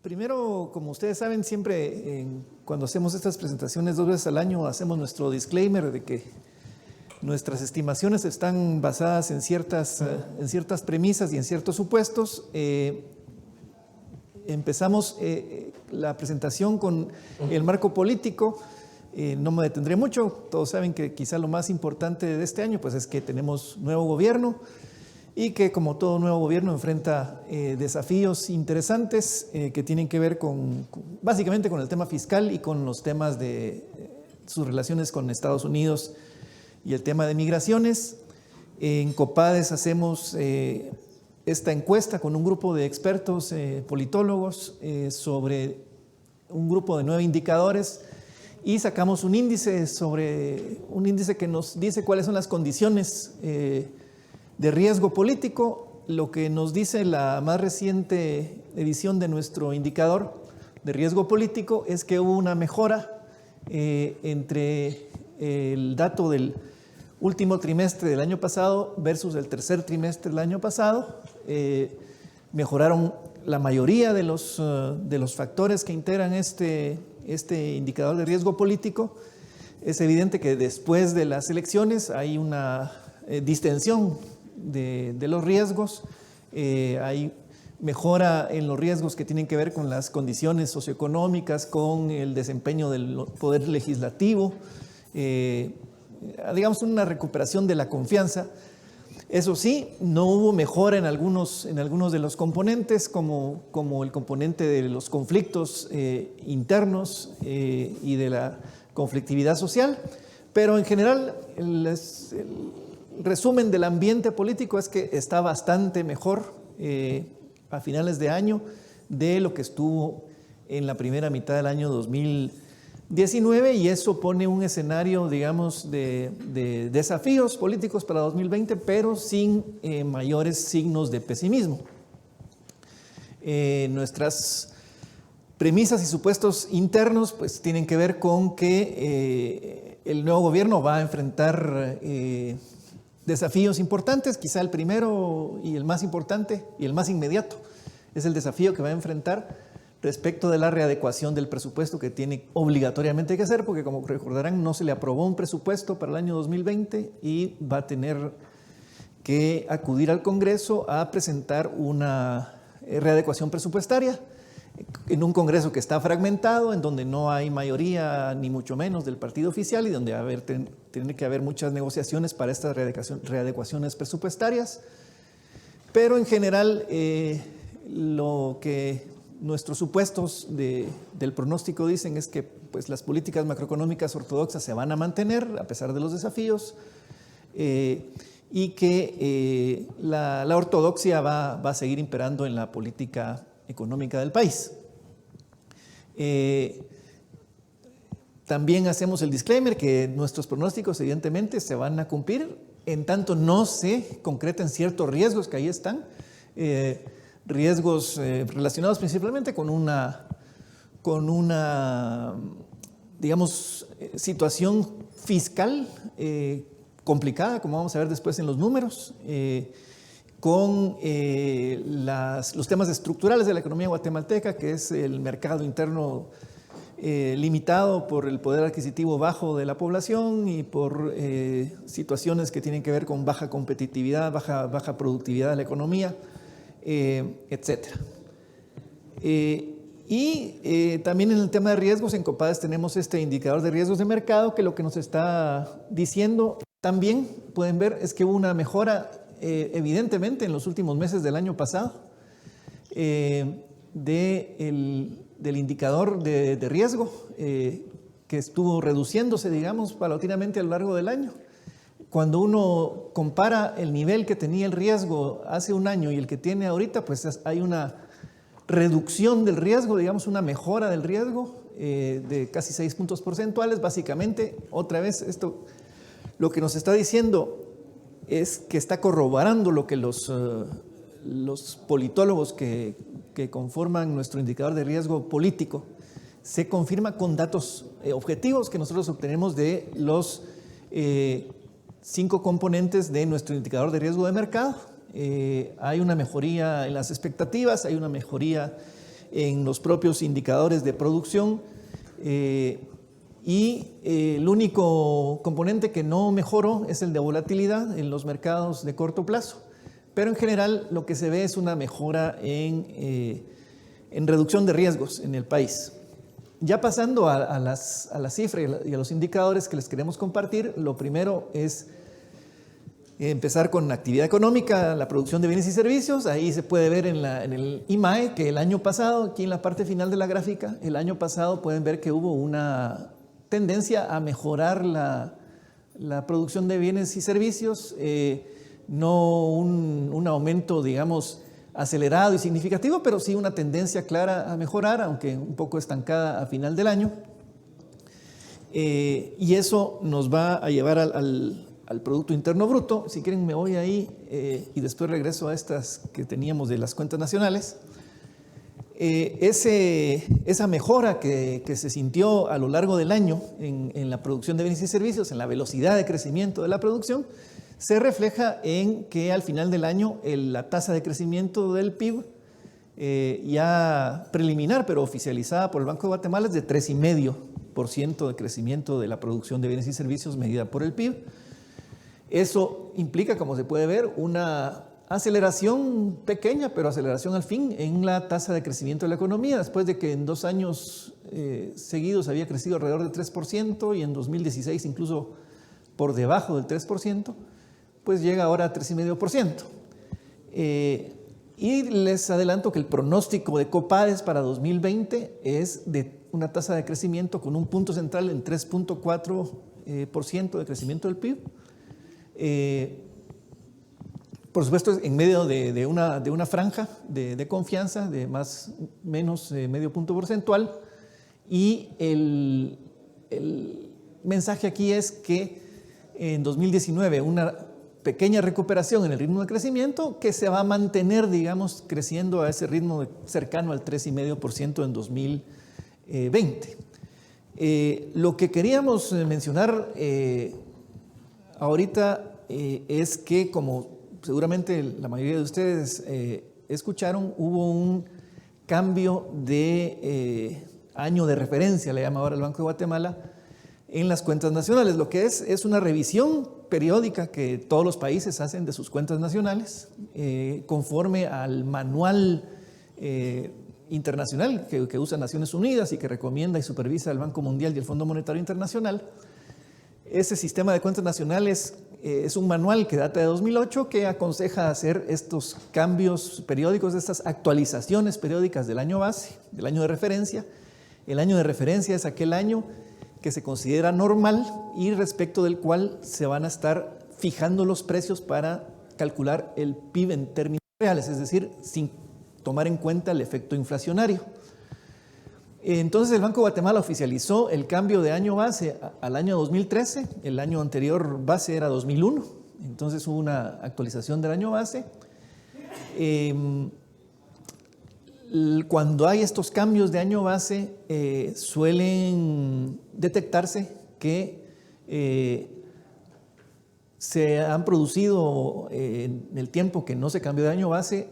Primero, como ustedes saben, siempre cuando hacemos estas presentaciones 2 veces al año, hacemos nuestro disclaimer de que nuestras estimaciones están basadas en ciertas premisas y en ciertos supuestos. Empezamos la presentación con el marco político. No me detendré mucho. Todos saben que quizá lo más importante de este año pues, es que tenemos nuevo gobierno y que, como todo nuevo gobierno, enfrenta desafíos interesantes que tienen que ver básicamente con el tema fiscal y con los temas de sus relaciones con Estados Unidos y el tema de migraciones. En Copades hacemos esta encuesta con un grupo de expertos politólogos sobre un grupo de 9 indicadores y sacamos un índice que nos dice cuáles son las condiciones de riesgo político. Lo que nos dice la más reciente edición de nuestro indicador de riesgo político es que hubo una mejora entre el dato del último trimestre del año pasado versus el tercer trimestre del año pasado. Mejoraron la mayoría de los factores que integran este indicador de riesgo político. Es evidente que después de las elecciones hay una distensión de los riesgos. Hay mejora en los riesgos que tienen que ver con las condiciones socioeconómicas, con el desempeño del poder legislativo, digamos una recuperación de la confianza. Eso sí, no hubo mejora en algunos de los componentes, como el componente de los conflictos internos y de la conflictividad social, pero en general el resumen del ambiente político es que está bastante mejor a finales de año de lo que estuvo en la primera mitad del año 2019, y eso pone un escenario, digamos, de desafíos políticos para 2020, pero sin mayores signos de pesimismo. Nuestras premisas y supuestos internos pues tienen que ver con que el nuevo gobierno va a enfrentar desafíos importantes. Quizá el primero y el más importante y el más inmediato es el desafío que va a enfrentar respecto de la readecuación del presupuesto que tiene obligatoriamente que hacer, porque como recordarán no se le aprobó un presupuesto para el año 2020 y va a tener que acudir al Congreso a presentar una readecuación presupuestaria en un Congreso que está fragmentado, en donde no hay mayoría ni mucho menos del partido oficial y donde tiene que haber muchas negociaciones para estas readecuaciones presupuestarias. Pero en general lo que nuestros supuestos del pronóstico dicen es que pues, las políticas macroeconómicas ortodoxas se van a mantener a pesar de los desafíos y que la ortodoxia va a seguir imperando en la política económica del país. También hacemos el disclaimer que nuestros pronósticos evidentemente se van a cumplir en tanto no se concreten ciertos riesgos que ahí están, riesgos relacionados principalmente con una digamos, situación fiscal complicada, como vamos a ver después en los números, con los temas estructurales de la economía guatemalteca, que es el mercado interno limitado por el poder adquisitivo bajo de la población y por situaciones que tienen que ver con baja competitividad, baja productividad de la economía, etc. También en el tema de riesgos, en Copades tenemos este indicador de riesgos de mercado que lo que nos está diciendo también, pueden ver, es que hubo una mejora evidentemente en los últimos meses del año pasado del indicador de riesgo que estuvo reduciéndose, digamos, paulatinamente a lo largo del año. Cuando uno compara el nivel que tenía el riesgo hace un año y el que tiene ahorita, pues hay una reducción del riesgo, digamos, una mejora del riesgo de casi 6 puntos porcentuales. Básicamente, otra vez, esto lo que nos está diciendo es que está corroborando lo que los politólogos que conforman nuestro indicador de riesgo político se confirma con datos objetivos que nosotros obtenemos de los 5 componentes de nuestro indicador de riesgo de mercado. Hay una mejoría en las expectativas, hay una mejoría en los propios indicadores de producción. Y el único componente que no mejoró es el de volatilidad en los mercados de corto plazo. Pero en general lo que se ve es una mejora en reducción de riesgos en el país. Ya pasando a las cifras y a los indicadores que les queremos compartir, lo primero es empezar con actividad económica, la producción de bienes y servicios. Ahí se puede ver en el IMAE que el año pasado, aquí en la parte final de la gráfica, el año pasado pueden ver que hubo una tendencia a mejorar la producción de bienes y servicios, no un aumento, digamos, acelerado y significativo, pero sí una tendencia clara a mejorar, aunque un poco estancada a final del año. Y eso nos va a llevar al Producto Interno Bruto. Si quieren me voy ahí y después regreso a estas que teníamos de las cuentas nacionales. Esa mejora que se sintió a lo largo del año en la producción de bienes y servicios, en la velocidad de crecimiento de la producción, se refleja en que al final del año la tasa de crecimiento del PIB, ya preliminar pero oficializada por el Banco de Guatemala, es de 3,5% de crecimiento de la producción de bienes y servicios medida por el PIB. Eso implica, como se puede ver, una aceleración pequeña, pero aceleración al fin en la tasa de crecimiento de la economía, después de que en 2 años seguidos había crecido alrededor del 3% y en 2016 incluso por debajo del 3%, pues llega ahora a 3,5%. Y les adelanto que el pronóstico de Copades para 2020 es de una tasa de crecimiento con un punto central en 3,4% de crecimiento del PIB. Por supuesto, en medio de una franja de confianza de más o menos medio punto porcentual. Y el mensaje aquí es que en 2019 una pequeña recuperación en el ritmo de crecimiento que se va a mantener, digamos, creciendo a ese ritmo cercano al 3,5% en 2020. Lo que queríamos mencionar ahorita es que, como seguramente la mayoría de ustedes escucharon, hubo un cambio de año de referencia, le llama ahora el Banco de Guatemala, en las cuentas nacionales. Lo que es una revisión periódica que todos los países hacen de sus cuentas nacionales, conforme al manual internacional que usa Naciones Unidas y que recomienda y supervisa el Banco Mundial y el Fondo Monetario Internacional. Ese sistema de cuentas nacionales es un manual que data de 2008 que aconseja hacer estos cambios periódicos, estas actualizaciones periódicas del año base, del año de referencia. El año de referencia es aquel año que se considera normal y respecto del cual se van a estar fijando los precios para calcular el PIB en términos reales, es decir, sin tomar en cuenta el efecto inflacionario. Entonces el Banco de Guatemala oficializó el cambio de año base al año 2013, el año anterior base era 2001, entonces hubo una actualización del año base. Cuando hay estos cambios de año base, suelen detectarse que se han producido en el tiempo que no se cambió de año base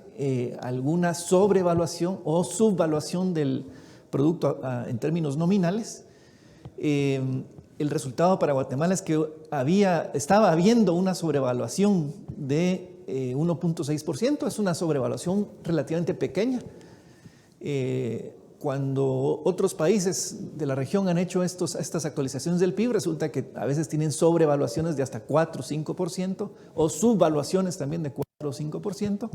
alguna sobrevaluación o subvaluación del producto en términos nominales. El resultado para Guatemala es que estaba habiendo una sobrevaluación de 1,6%, es una sobrevaluación relativamente pequeña. Cuando otros países de la región han hecho estas actualizaciones del PIB, resulta que a veces tienen sobrevaluaciones de hasta 4 o 5% o subvaluaciones también de 4 o 5%.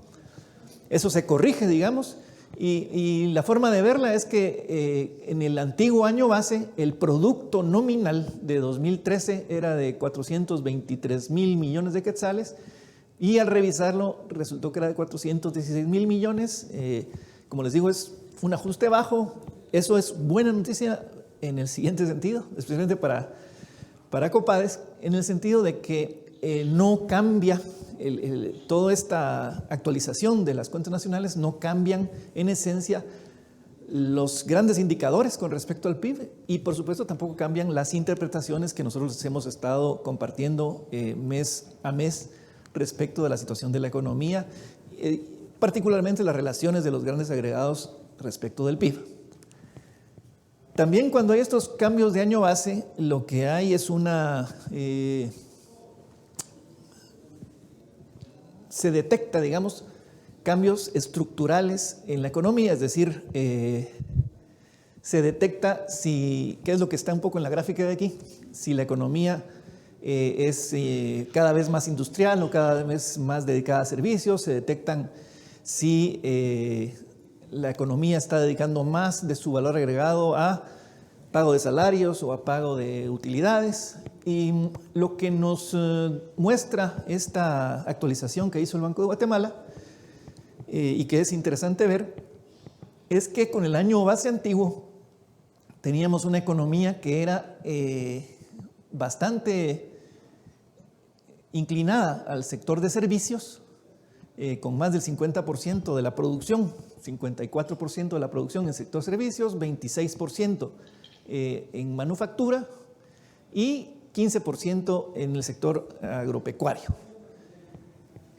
Eso se corrige, digamos, y la forma de verla es que en el antiguo año base el producto nominal de 2013 era de 423,000 millones de quetzales y al revisarlo resultó que era de 416,000 millones. Como les digo, es un ajuste bajo. Eso es buena noticia en el siguiente sentido, especialmente para Copades, en el sentido de que no cambia, toda esta actualización de las cuentas nacionales no cambian en esencia los grandes indicadores con respecto al PIB y por supuesto tampoco cambian las interpretaciones que nosotros hemos estado compartiendo mes a mes respecto de la situación de la economía, particularmente las relaciones de los grandes agregados respecto del PIB. También cuando hay estos cambios de año base, lo que hay es se detecta, digamos, cambios estructurales en la economía, es decir, se detecta qué es lo que está un poco en la gráfica de aquí, si la economía es cada vez más industrial o cada vez más dedicada a servicios, se detectan si la economía está dedicando más de su valor agregado a pago de salarios o a pago de utilidades. Y lo que nos muestra esta actualización que hizo el Banco de Guatemala y que es interesante ver, es que con el año base antiguo teníamos una economía que era bastante inclinada al sector de servicios, con más del 50% de la producción, 54% de la producción en el sector servicios, 26% en manufactura y 15% en el sector agropecuario.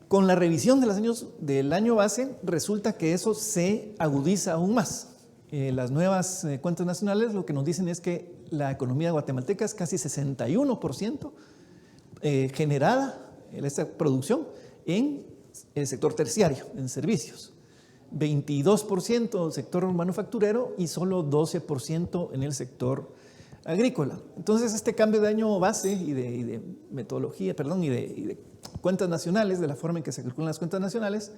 Con la revisión de los años del año base, resulta que eso se agudiza aún más. Las nuevas cuentas nacionales lo que nos dicen es que la economía guatemalteca es casi 61% generada, esta producción, en el sector terciario, en servicios. 22% en el sector manufacturero y solo 12% en el sector agrícola. Entonces, este cambio de año base y de metodología, y de cuentas nacionales, de la forma en que se calculan las cuentas nacionales,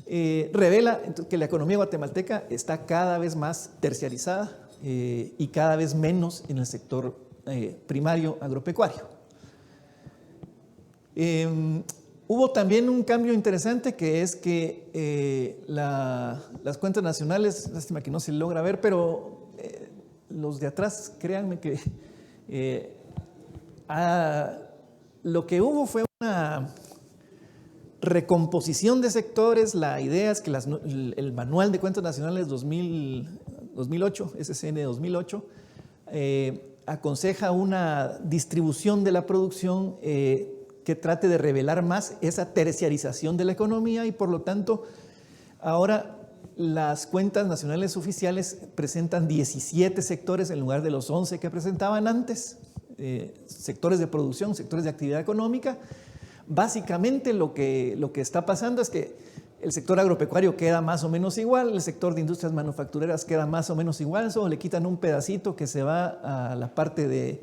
revela que la economía guatemalteca está cada vez más terciarizada y cada vez menos en el sector primario agropecuario. Hubo también un cambio interesante, que es que las cuentas nacionales, lástima que no se logra ver, pero los de atrás, créanme que lo que hubo fue una recomposición de sectores. La idea es que el Manual de Cuentas Nacionales 2008, SCN 2008, aconseja una distribución de la producción que trate de revelar más esa terciarización de la economía, y por lo tanto ahora las cuentas nacionales oficiales presentan 17 sectores en lugar de los 11 que presentaban antes, sectores de producción, sectores de actividad económica. Básicamente lo que está pasando es que el sector agropecuario queda más o menos igual, el sector de industrias manufactureras queda más o menos igual, solo le quitan un pedacito que se va a la parte de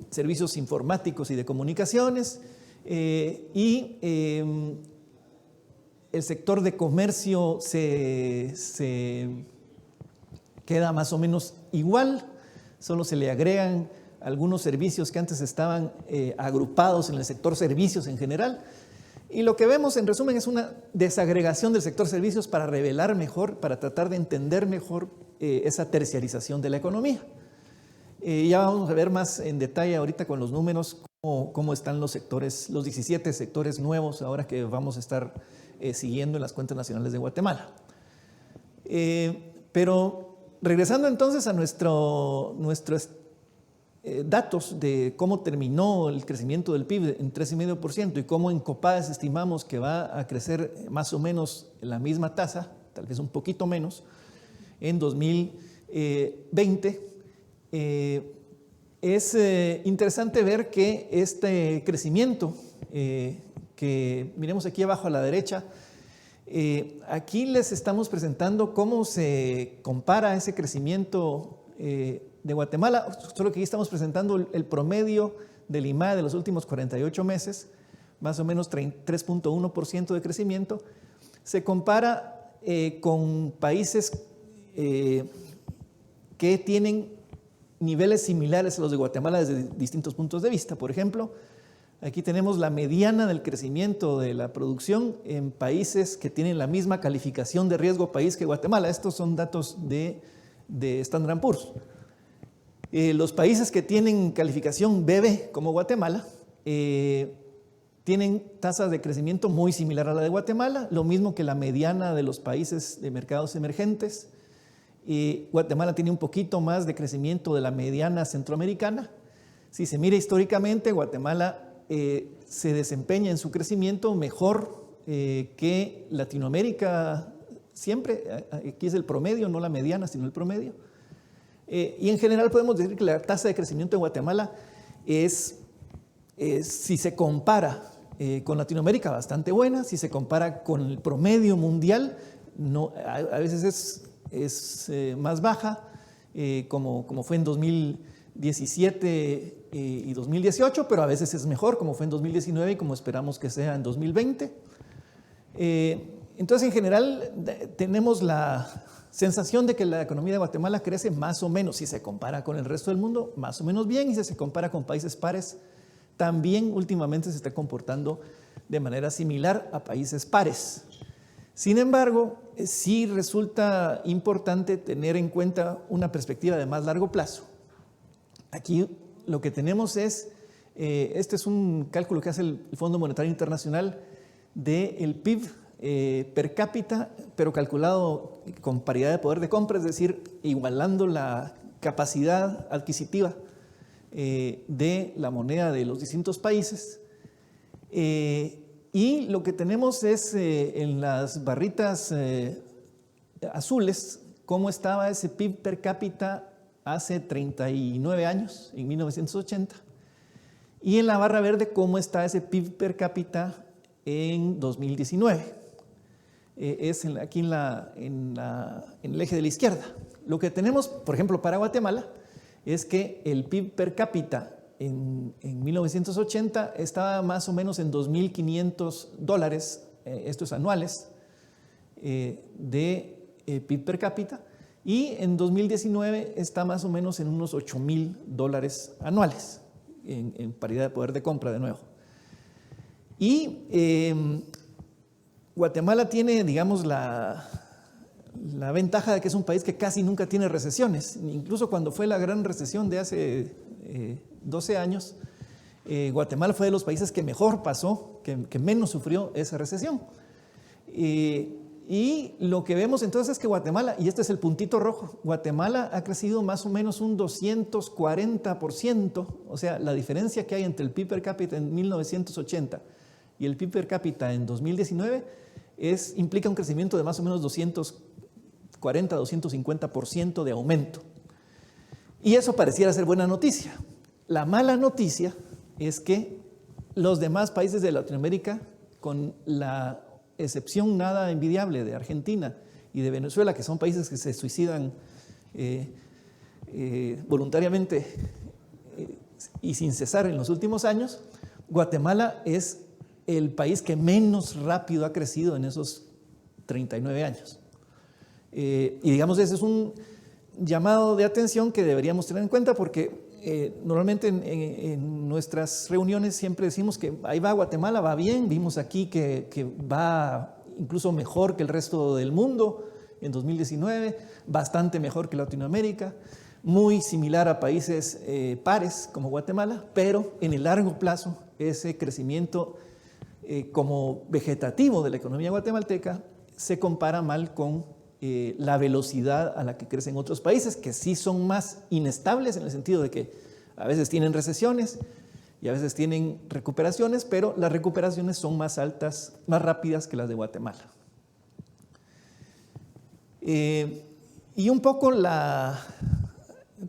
servicios informáticos y de comunicaciones, y el sector de comercio se queda más o menos igual, solo se le agregan algunos servicios que antes estaban agrupados en el sector servicios en general. Y lo que vemos en resumen es una desagregación del sector servicios para revelar mejor, para tratar de entender mejor esa terciarización de la economía. Ya vamos a ver más en detalle ahorita con los números cómo están los sectores, los 17 sectores nuevos ahora que vamos a estar siguiendo en las cuentas nacionales de Guatemala. Pero regresando entonces a nuestros datos de cómo terminó el crecimiento del PIB en 3,5% y cómo en Copades estimamos que va a crecer más o menos en la misma tasa, tal vez un poquito menos, en 2020, es interesante ver que este crecimiento, que miremos aquí abajo a la derecha, aquí les estamos presentando cómo se compara ese crecimiento de Guatemala. Solo que aquí estamos presentando el promedio del IMAE de los últimos 48 meses, más o menos 3,1% de crecimiento. Se compara con países que tienen niveles similares a los de Guatemala desde distintos puntos de vista. Por ejemplo, aquí tenemos la mediana del crecimiento de la producción en países que tienen la misma calificación de riesgo país que Guatemala. Estos son datos de Standard & Poor's. Los países que tienen calificación BB, como Guatemala, tienen tasas de crecimiento muy similar a la de Guatemala, lo mismo que la mediana de los países de mercados emergentes. Guatemala tiene un poquito más de crecimiento de la mediana centroamericana. Si se mira históricamente, Guatemala se desempeña en su crecimiento mejor que Latinoamérica siempre, aquí es el promedio, no la mediana, sino el promedio. Y en general podemos decir que la tasa de crecimiento de Guatemala es, si se compara con Latinoamérica, bastante buena. Si se compara con el promedio mundial, no, a veces es más baja, como fue en 2017 y 2018, pero a veces es mejor, como fue en 2019 y como esperamos que sea en 2020. Entonces, en general, tenemos la sensación de que la economía de Guatemala crece más o menos, si se compara con el resto del mundo, más o menos bien, y si se compara con países pares, también últimamente se está comportando de manera similar a países pares. Sin embargo, sí resulta importante tener en cuenta una perspectiva de más largo plazo. Aquí lo que tenemos es, este es un cálculo que hace el Fondo Monetario Internacional del PIB per cápita, pero calculado con paridad de poder de compra, es decir, igualando la capacidad adquisitiva de la moneda de los distintos países. Y lo que tenemos es en las barritas azules cómo estaba ese PIB per cápita hace 39 años, en 1980, y en la barra verde cómo está ese PIB per cápita en 2019. Es aquí en el eje de la izquierda. Lo que tenemos, por ejemplo, para Guatemala, es que el PIB per cápita en 1980 estaba más o menos en $2.500, estos anuales, de PIB per cápita, y en 2019 está más o menos en unos $8.000 anuales, en paridad de poder de compra de nuevo. Y Guatemala tiene, digamos, la ventaja de que es un país que casi nunca tiene recesiones. Incluso cuando fue la gran recesión de hace 12 años, Guatemala fue de los países que mejor pasó, que menos sufrió esa recesión. Y lo que vemos entonces es que Guatemala, y este es el puntito rojo, Guatemala ha crecido más o menos un 240%, o sea, la diferencia que hay entre el PIB per cápita en 1980 y el PIB per cápita en 2019 implica un crecimiento de más o menos 240, 250% de aumento. Y eso pareciera ser buena noticia. La mala noticia es que los demás países de Latinoamérica, con la excepción nada envidiable de Argentina y de Venezuela, que son países que se suicidan voluntariamente y sin cesar en los últimos años, Guatemala es el país que menos rápido ha crecido en esos 39 años. Y digamos, ese es un llamado de atención que deberíamos tener en cuenta, porque normalmente en nuestras reuniones siempre decimos que ahí va Guatemala, va bien. Vimos aquí que va incluso mejor que el resto del mundo en 2019, bastante mejor que Latinoamérica, muy similar a países pares como Guatemala, pero en el largo plazo ese crecimiento como vegetativo de la economía guatemalteca se compara mal con la velocidad a la que crecen otros países, que sí son más inestables en el sentido de que a veces tienen recesiones y a veces tienen recuperaciones, pero las recuperaciones son más altas, más rápidas que las de Guatemala. Y un poco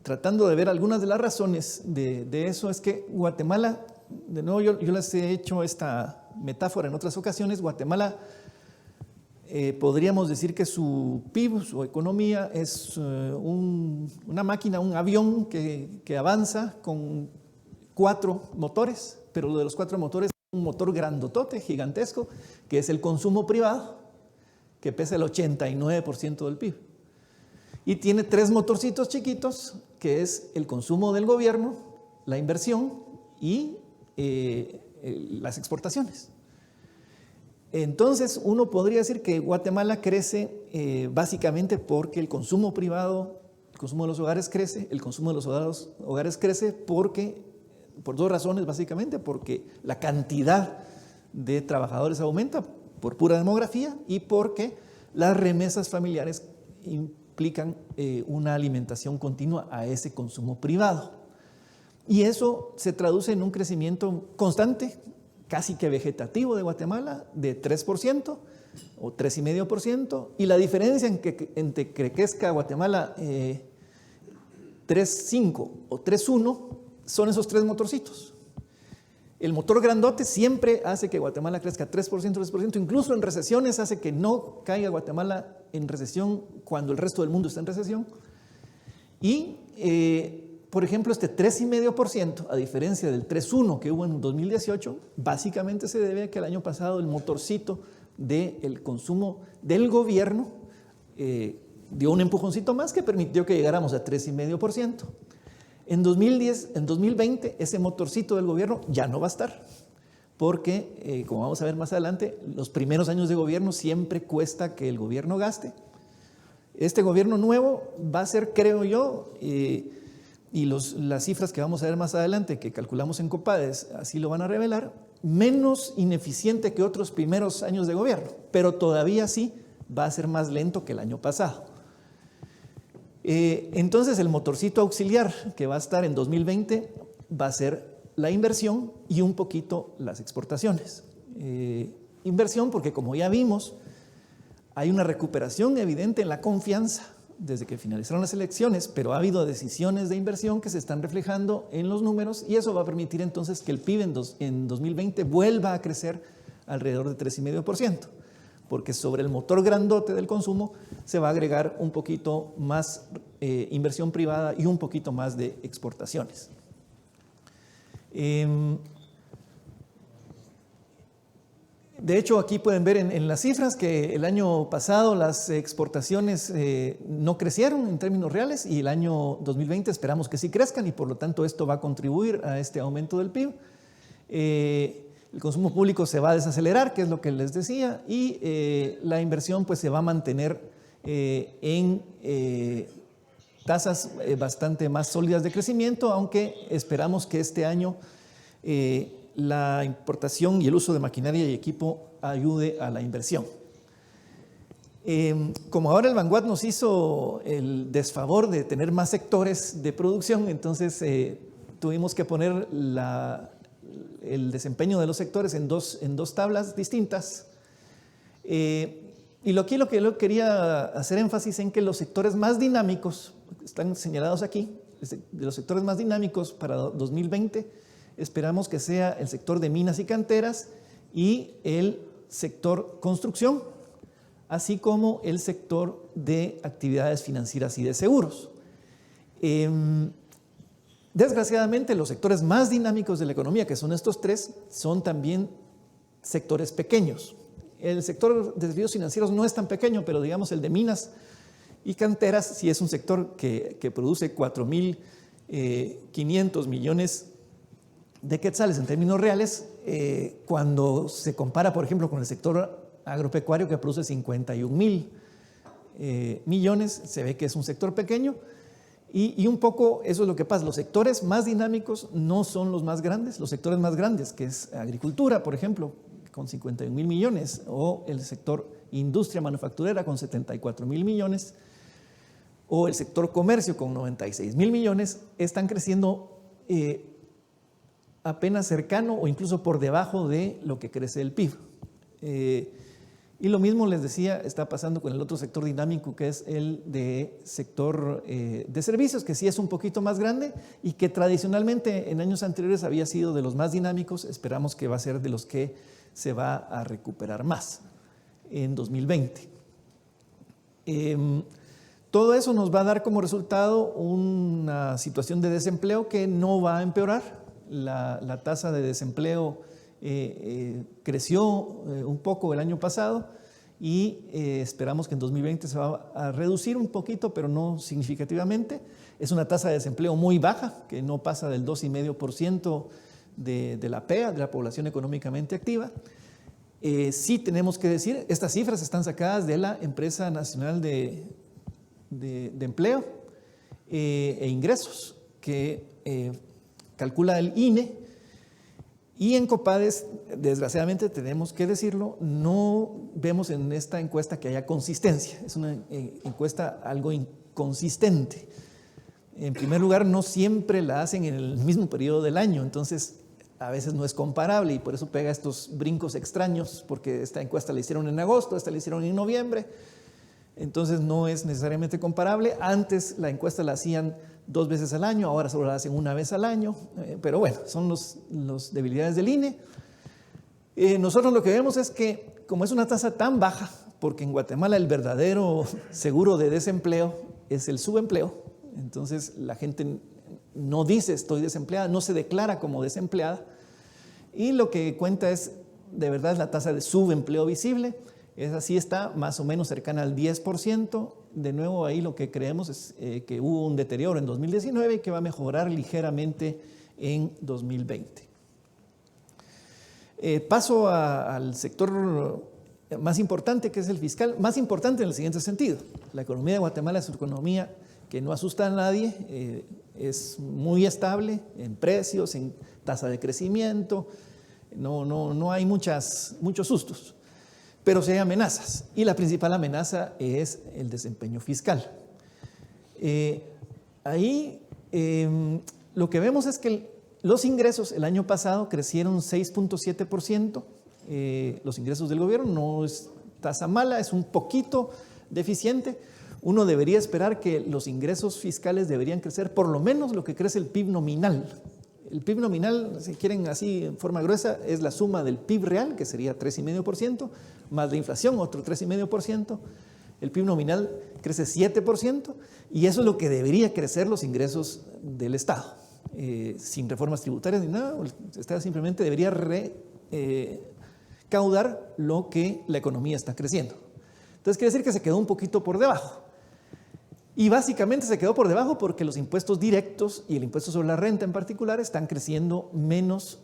tratando de ver algunas de las razones de eso, es que Guatemala, de nuevo yo les he hecho esta metáfora en otras ocasiones, Guatemala podríamos decir que su PIB, su economía, es una máquina, un avión que avanza con 4 motores, pero lo de los 4 motores es un motor grandotote, gigantesco, que es el consumo privado, que pesa el 89% del PIB. Y tiene 3 motorcitos chiquitos, que es el consumo del gobierno, la inversión y las exportaciones. Entonces, uno podría decir que Guatemala crece básicamente porque el consumo privado, el consumo de los hogares crece, el consumo de los hogares crece por 2 razones básicamente, porque la cantidad de trabajadores aumenta por pura demografía y porque las remesas familiares implican una alimentación continua a ese consumo privado. Y eso se traduce en un crecimiento constante casi que vegetativo de Guatemala de 3% o 3,5%, y la diferencia entre que crezca Guatemala 3,5 o 3,1 son esos tres motorcitos. El motor grandote siempre hace que Guatemala crezca 3%, 3%, incluso en recesiones hace que no caiga Guatemala en recesión cuando el resto del mundo está en recesión. Y, por ejemplo, este 3,5%, a diferencia del 3,1 que hubo en 2018, básicamente se debe a que el año pasado el motorcito del consumo del gobierno dio un empujoncito más que permitió que llegáramos a 3,5%. En 2020, ese motorcito del gobierno ya no va a estar, porque, como vamos a ver más adelante, los primeros años de gobierno siempre cuesta que el gobierno gaste. Este gobierno nuevo va a ser, creo yo, y las cifras que vamos a ver más adelante, que calculamos en Copades, así lo van a revelar, menos ineficiente que otros primeros años de gobierno, pero todavía sí va a ser más lento que el año pasado. Entonces el motorcito auxiliar que va a estar en 2020 va a ser la inversión y un poquito las exportaciones. Inversión porque, como ya vimos, hay una recuperación evidente en la confianza desde que finalizaron las elecciones, pero ha habido decisiones de inversión que se están reflejando en los números, y eso va a permitir entonces que el PIB en 2020 vuelva a crecer alrededor de 3,5%. Porque sobre el motor grandote del consumo se va a agregar un poquito más inversión privada y un poquito más de exportaciones. De hecho, aquí pueden ver en las cifras que el año pasado las exportaciones no crecieron en términos reales, y el año 2020 esperamos que sí crezcan, y por lo tanto esto va a contribuir a este aumento del PIB. El consumo público se va a desacelerar, que es lo que les decía, y la inversión pues se va a mantener en tasas bastante más sólidas de crecimiento, aunque esperamos que este año la importación y el uso de maquinaria y equipo ayude a la inversión. Como ahora el Vanguard nos hizo el desfavor de tener más sectores de producción, entonces tuvimos que poner el desempeño de los sectores en dos tablas distintas. Y aquí lo que yo quería hacer énfasis en que los sectores más dinámicos, están señalados aquí, de los sectores más dinámicos para 2020, esperamos que sea el sector de minas y canteras y el sector construcción, así como el sector de actividades financieras y de seguros. Desgraciadamente, los sectores más dinámicos de la economía, que son estos tres, son también sectores pequeños. El sector de servicios financieros no es tan pequeño, pero digamos el de minas y canteras sí es un sector que produce 4.500 millones de quetzales en términos reales, cuando se compara, por ejemplo, con el sector agropecuario, que produce 51.000 millones, se ve que es un sector pequeño. Y un poco eso es lo que pasa. Los sectores más dinámicos no son los más grandes. Los sectores más grandes, que es agricultura, por ejemplo, con 51.000 millones, o el sector industria manufacturera con 74.000 millones, o el sector comercio con 96.000 millones, están creciendo apenas cercano o incluso por debajo de lo que crece el PIB. Y lo mismo, les decía, está pasando con el otro sector dinámico, que es el de sector de servicios, que sí es un poquito más grande y que tradicionalmente en años anteriores había sido de los más dinámicos. Esperamos que va a ser de los que se va a recuperar más en 2020. Todo eso nos va a dar como resultado una situación de desempleo que no va a empeorar. La tasa de desempleo creció un poco el año pasado, y esperamos que en 2020 se va a reducir un poquito, pero no significativamente. Es una tasa de desempleo muy baja, que no pasa del 2,5% de la PEA, de la población económicamente activa. Sí tenemos que decir, estas cifras están sacadas de la Empresa Nacional de Empleo e Ingresos, que calcula el INE. Y en Copades, desgraciadamente tenemos que decirlo, no vemos en esta encuesta que haya consistencia. Es una encuesta algo inconsistente. En primer lugar, no siempre la hacen en el mismo periodo del año. Entonces, a veces no es comparable y por eso pega estos brincos extraños, porque esta encuesta la hicieron en agosto, esta la hicieron en noviembre, entonces no es necesariamente comparable. Antes la encuesta la hacían 2 veces al año, ahora solo la hacen 1 vez al año, pero bueno, son los debilidades del INE. Nosotros lo que vemos es que como es una tasa tan baja, porque en Guatemala el verdadero seguro de desempleo es el subempleo, entonces la gente no dice estoy desempleada, no se declara como desempleada, y lo que cuenta es de verdad la tasa de subempleo visible. Esa sí está más o menos cercana al 10%. De nuevo ahí lo que creemos es que hubo un deterioro en 2019 y que va a mejorar ligeramente en 2020. Paso al sector más importante, que es el fiscal. Más importante en el siguiente sentido: la economía de Guatemala es una economía que no asusta a nadie, es muy estable en precios, en tasa de crecimiento, no hay muchos sustos, pero sí hay amenazas, y la principal amenaza es el desempeño fiscal. Lo que vemos es que los ingresos el año pasado crecieron 6.7%, los ingresos del gobierno. No es tasa mala, es un poquito deficiente. Uno debería esperar que los ingresos fiscales deberían crecer por lo menos lo que crece el PIB nominal. El PIB nominal, si quieren así en forma gruesa, es la suma del PIB real, que sería 3,5%, más la inflación, otro 3,5%. El PIB nominal crece 7%, y eso es lo que debería crecer los ingresos del Estado. Sin reformas tributarias ni nada, el Estado simplemente debería recaudar lo que la economía está creciendo. Entonces quiere decir que se quedó un poquito por debajo. Y básicamente se quedó por debajo porque los impuestos directos y el impuesto sobre la renta en particular están creciendo menos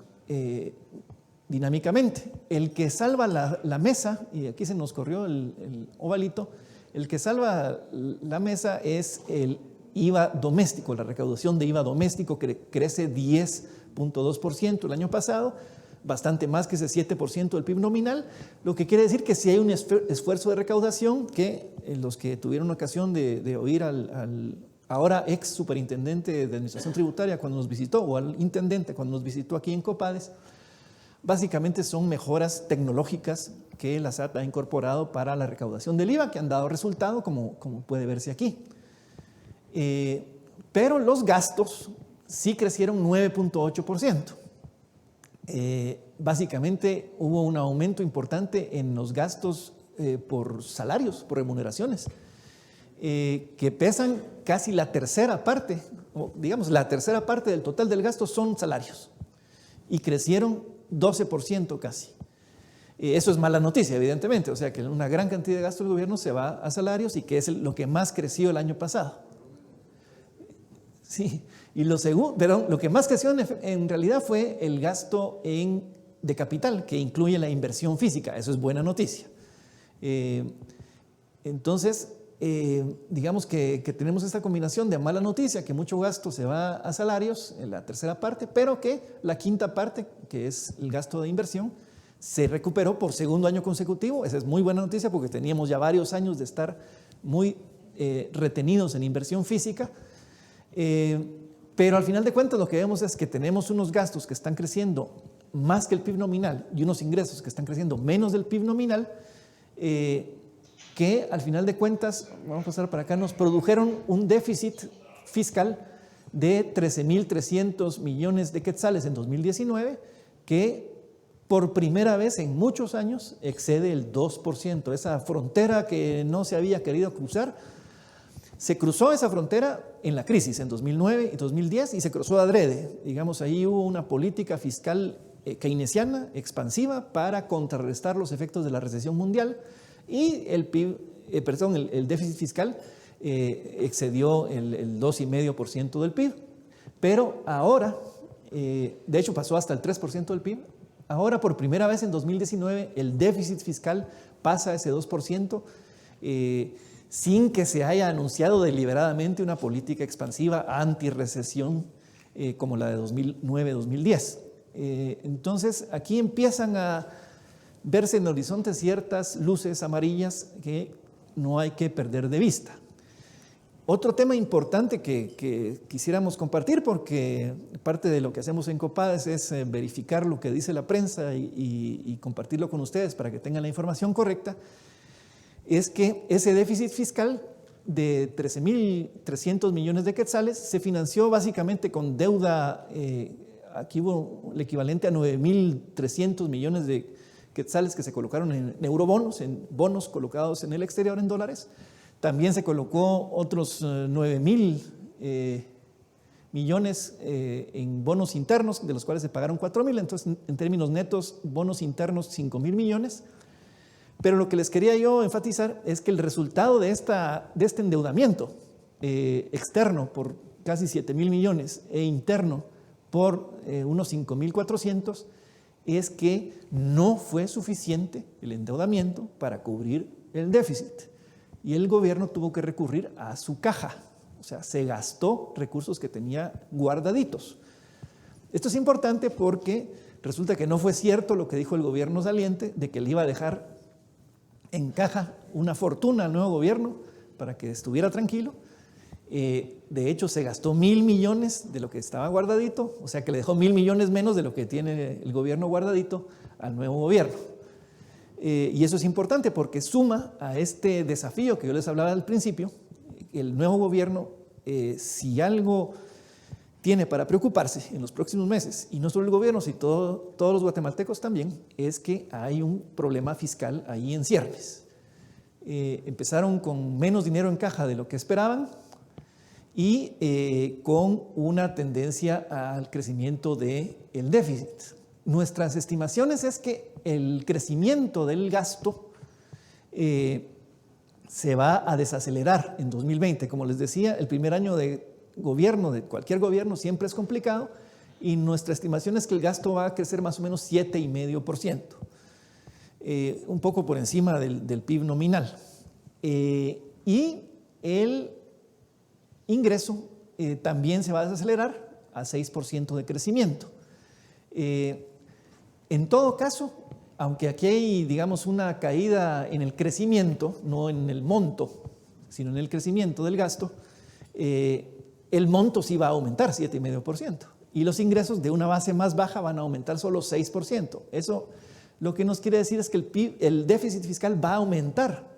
dinámicamente. El que salva la mesa, y aquí se nos corrió el ovalito, el que salva la mesa es el IVA doméstico, la recaudación de IVA doméstico, que crece 10.2% el año pasado, bastante más que ese 7% del PIB nominal, lo que quiere decir que si hay un esfuerzo de recaudación, que los que tuvieron ocasión de oír al ahora ex superintendente de Administración Tributaria cuando nos visitó, o al intendente cuando nos visitó aquí en Copades, básicamente son mejoras tecnológicas que la SAT ha incorporado para la recaudación del IVA, que han dado resultado, como puede verse aquí. Pero los gastos sí crecieron 9.8%. Básicamente hubo un aumento importante en los gastos por salarios, por remuneraciones, que pesan casi la tercera parte, o digamos la tercera parte del total del gasto son salarios, y crecieron 12% casi. Eso es mala noticia, evidentemente, o sea que una gran cantidad de gasto del gobierno se va a salarios, y que es lo que más creció el año pasado. Sí, y lo que más creció en realidad fue el gasto de capital, que incluye la inversión física. Eso es buena noticia. Entonces, digamos que tenemos esta combinación de mala noticia, que mucho gasto se va a salarios en la tercera parte, pero que la quinta parte, que es el gasto de inversión, se recuperó por segundo año consecutivo. Esa es muy buena noticia, porque teníamos ya varios años de estar muy retenidos en inversión física. Pero al final de cuentas lo que vemos es que tenemos unos gastos que están creciendo más que el PIB nominal y unos ingresos que están creciendo menos del PIB nominal, que al final de cuentas, vamos a pasar para acá, nos produjeron un déficit fiscal de 13.300 millones de quetzales en 2019, que por primera vez en muchos años excede el 2%, esa frontera que no se había querido cruzar. Se cruzó esa frontera en la crisis en 2009 y 2010, y se cruzó adrede. Digamos, ahí hubo una política fiscal keynesiana, expansiva, para contrarrestar los efectos de la recesión mundial, y el déficit fiscal excedió el 2,5% del PIB. Pero ahora, de hecho pasó hasta el 3% del PIB, ahora por primera vez en 2019 el déficit fiscal pasa a ese 2%, sin que se haya anunciado deliberadamente una política expansiva antirrecesión como la de 2009-2010. Entonces, aquí empiezan a verse en el horizonte ciertas luces amarillas que no hay que perder de vista. Otro tema importante que quisiéramos compartir, porque parte de lo que hacemos en Copades es verificar lo que dice la prensa y compartirlo con ustedes para que tengan la información correcta, es que ese déficit fiscal de 13.300 millones de quetzales se financió básicamente con deuda, aquí hubo el equivalente a 9.300 millones de quetzales que se colocaron en eurobonos, en bonos colocados en el exterior en dólares. También se colocó otros 9.000 millones en bonos internos, de los cuales se pagaron 4.000, entonces en términos netos, bonos internos 5.000 millones. Pero lo que les quería yo enfatizar es que el resultado de este endeudamiento externo por casi 7.000 millones e interno por unos 5.400 es que no fue suficiente el endeudamiento para cubrir el déficit. Y el gobierno tuvo que recurrir a su caja, o sea, se gastó recursos que tenía guardaditos. Esto es importante porque resulta que no fue cierto lo que dijo el gobierno saliente de que le iba a dejar en caja una fortuna al nuevo gobierno para que estuviera tranquilo. De hecho, se gastó 1.000 millones de lo que estaba guardadito, o sea que le dejó 1.000 millones menos de lo que tiene el gobierno guardadito al nuevo gobierno. Y eso es importante porque suma a este desafío que yo les hablaba al principio. El nuevo gobierno, si algo tiene para preocuparse en los próximos meses, y no solo el gobierno, sino todos los guatemaltecos también, es que hay un problema fiscal ahí en ciernes. Empezaron con menos dinero en caja de lo que esperaban y con una tendencia al crecimiento del déficit. Nuestras estimaciones es que el crecimiento del gasto se va a desacelerar en 2020. Como les decía, el primer año de gobierno, de cualquier gobierno, siempre es complicado y nuestra estimación es que el gasto va a crecer más o menos 7,5%, un poco por encima del PIB nominal. Y el ingreso también se va a desacelerar a 6% de crecimiento. En todo caso, aunque aquí hay, digamos, una caída en el crecimiento, no en el monto, sino en el crecimiento del gasto, el monto sí va a aumentar 7,5%. Y los ingresos de una base más baja van a aumentar solo 6%. Eso lo que nos quiere decir es que el déficit fiscal va a aumentar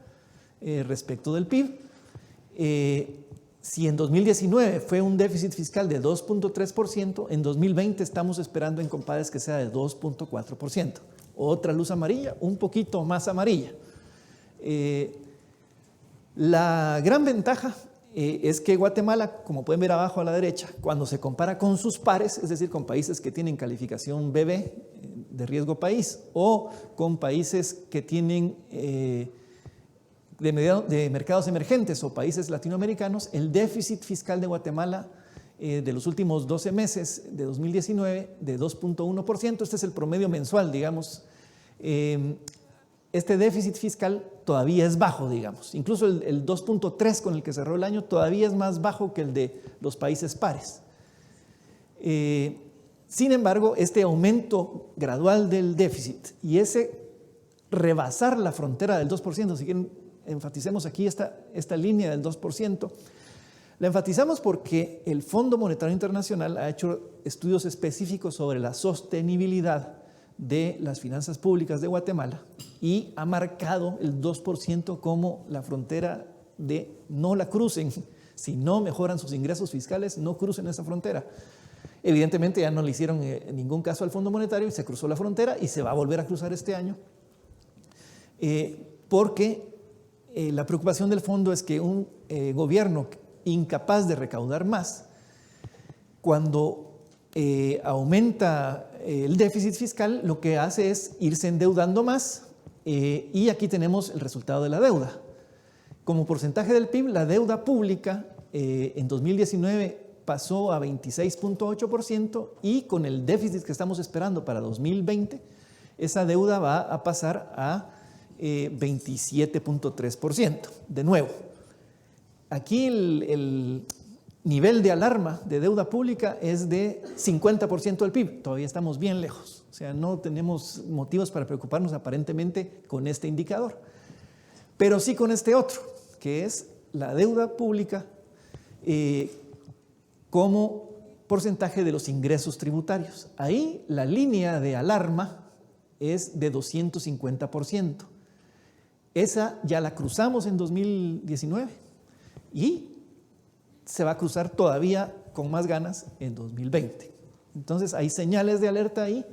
respecto del PIB. Si en 2019 fue un déficit fiscal de 2,3%, en 2020 estamos esperando en Copades que sea de 2,4%. Otra luz amarilla, un poquito más amarilla. La gran ventaja es que Guatemala, como pueden ver abajo a la derecha, cuando se compara con sus pares, es decir, con países que tienen calificación BB de riesgo país o con países que tienen de mercados emergentes o países latinoamericanos, el déficit fiscal de Guatemala de los últimos 12 meses de 2019 de 2,1%, este es el promedio mensual, digamos. Este déficit fiscal todavía es bajo, digamos. Incluso el 2,3 con el que cerró el año todavía es más bajo que el de los países pares. Sin embargo, este aumento gradual del déficit y ese rebasar la frontera del 2%, si quieren, enfaticemos aquí esta línea del 2%, la enfatizamos porque el Fondo Monetario Internacional ha hecho estudios específicos sobre la sostenibilidad de las finanzas públicas de Guatemala y ha marcado el 2% como la frontera de no la crucen. Si no mejoran sus ingresos fiscales, no crucen esa frontera. Evidentemente ya no le hicieron ningún caso al Fondo Monetario y se cruzó la frontera y se va a volver a cruzar este año porque la preocupación del fondo es que un gobierno incapaz de recaudar más, cuando aumenta el déficit fiscal, lo que hace es irse endeudando más y aquí tenemos el resultado de la deuda. Como porcentaje del PIB, la deuda pública en 2019 pasó a 26,8% y con el déficit que estamos esperando para 2020, esa deuda va a pasar a 27,3%. De nuevo, aquí el nivel de alarma de deuda pública es de 50% del PIB. Todavía estamos bien lejos. O sea, no tenemos motivos para preocuparnos aparentemente con este indicador. Pero sí con este otro, que es la deuda pública como porcentaje de los ingresos tributarios. Ahí la línea de alarma es de 250%. Esa ya la cruzamos en 2019 y se va a cruzar todavía con más ganas en 2020. Entonces hay señales de alerta ahí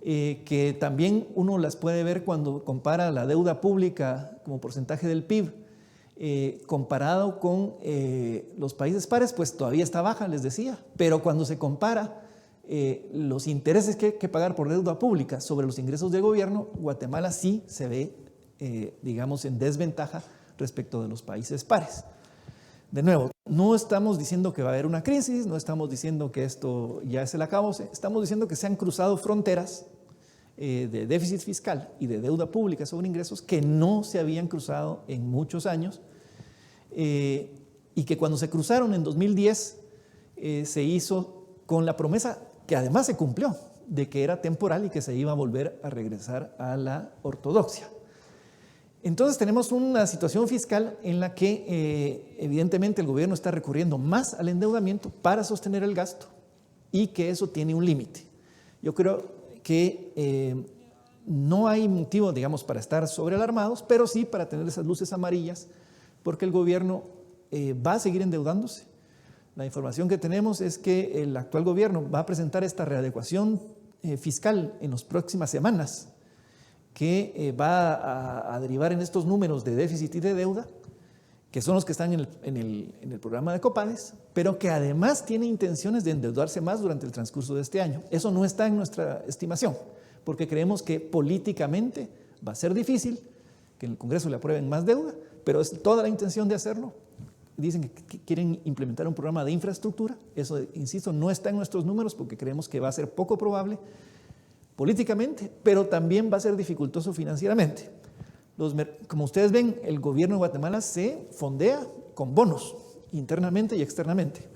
que también uno las puede ver cuando compara la deuda pública como porcentaje del PIB comparado con los países pares, pues todavía está baja, les decía, pero cuando se compara los intereses que hay que pagar por deuda pública sobre los ingresos del gobierno, Guatemala sí se ve, digamos, en desventaja respecto de los países pares. De nuevo, no estamos diciendo que va a haber una crisis, no estamos diciendo que esto ya es el acabose, estamos diciendo que se han cruzado fronteras de déficit fiscal y de deuda pública sobre ingresos que no se habían cruzado en muchos años y que cuando se cruzaron en 2010 se hizo con la promesa que además se cumplió de que era temporal y que se iba a volver a regresar a la ortodoxia. Entonces tenemos una situación fiscal en la que evidentemente el gobierno está recurriendo más al endeudamiento para sostener el gasto y que eso tiene un límite. Yo creo que no hay motivo, digamos, para estar sobrealarmados, pero sí para tener esas luces amarillas, porque el gobierno va a seguir endeudándose. La información que tenemos es que el actual gobierno va a presentar esta readecuación fiscal en las próximas semanas, que va a derivar en estos números de déficit y de deuda, que son los que están en el programa de Copades, pero que además tiene intenciones de endeudarse más durante el transcurso de este año. Eso no está en nuestra estimación, porque creemos que políticamente va a ser difícil que en el Congreso le aprueben más deuda, pero es toda la intención de hacerlo. Dicen que quieren implementar un programa de infraestructura. Eso, insisto, no está en nuestros números porque creemos que va a ser poco probable políticamente, pero también va a ser dificultoso financieramente. Como ustedes ven, el gobierno de Guatemala se fondea con bonos, internamente y externamente.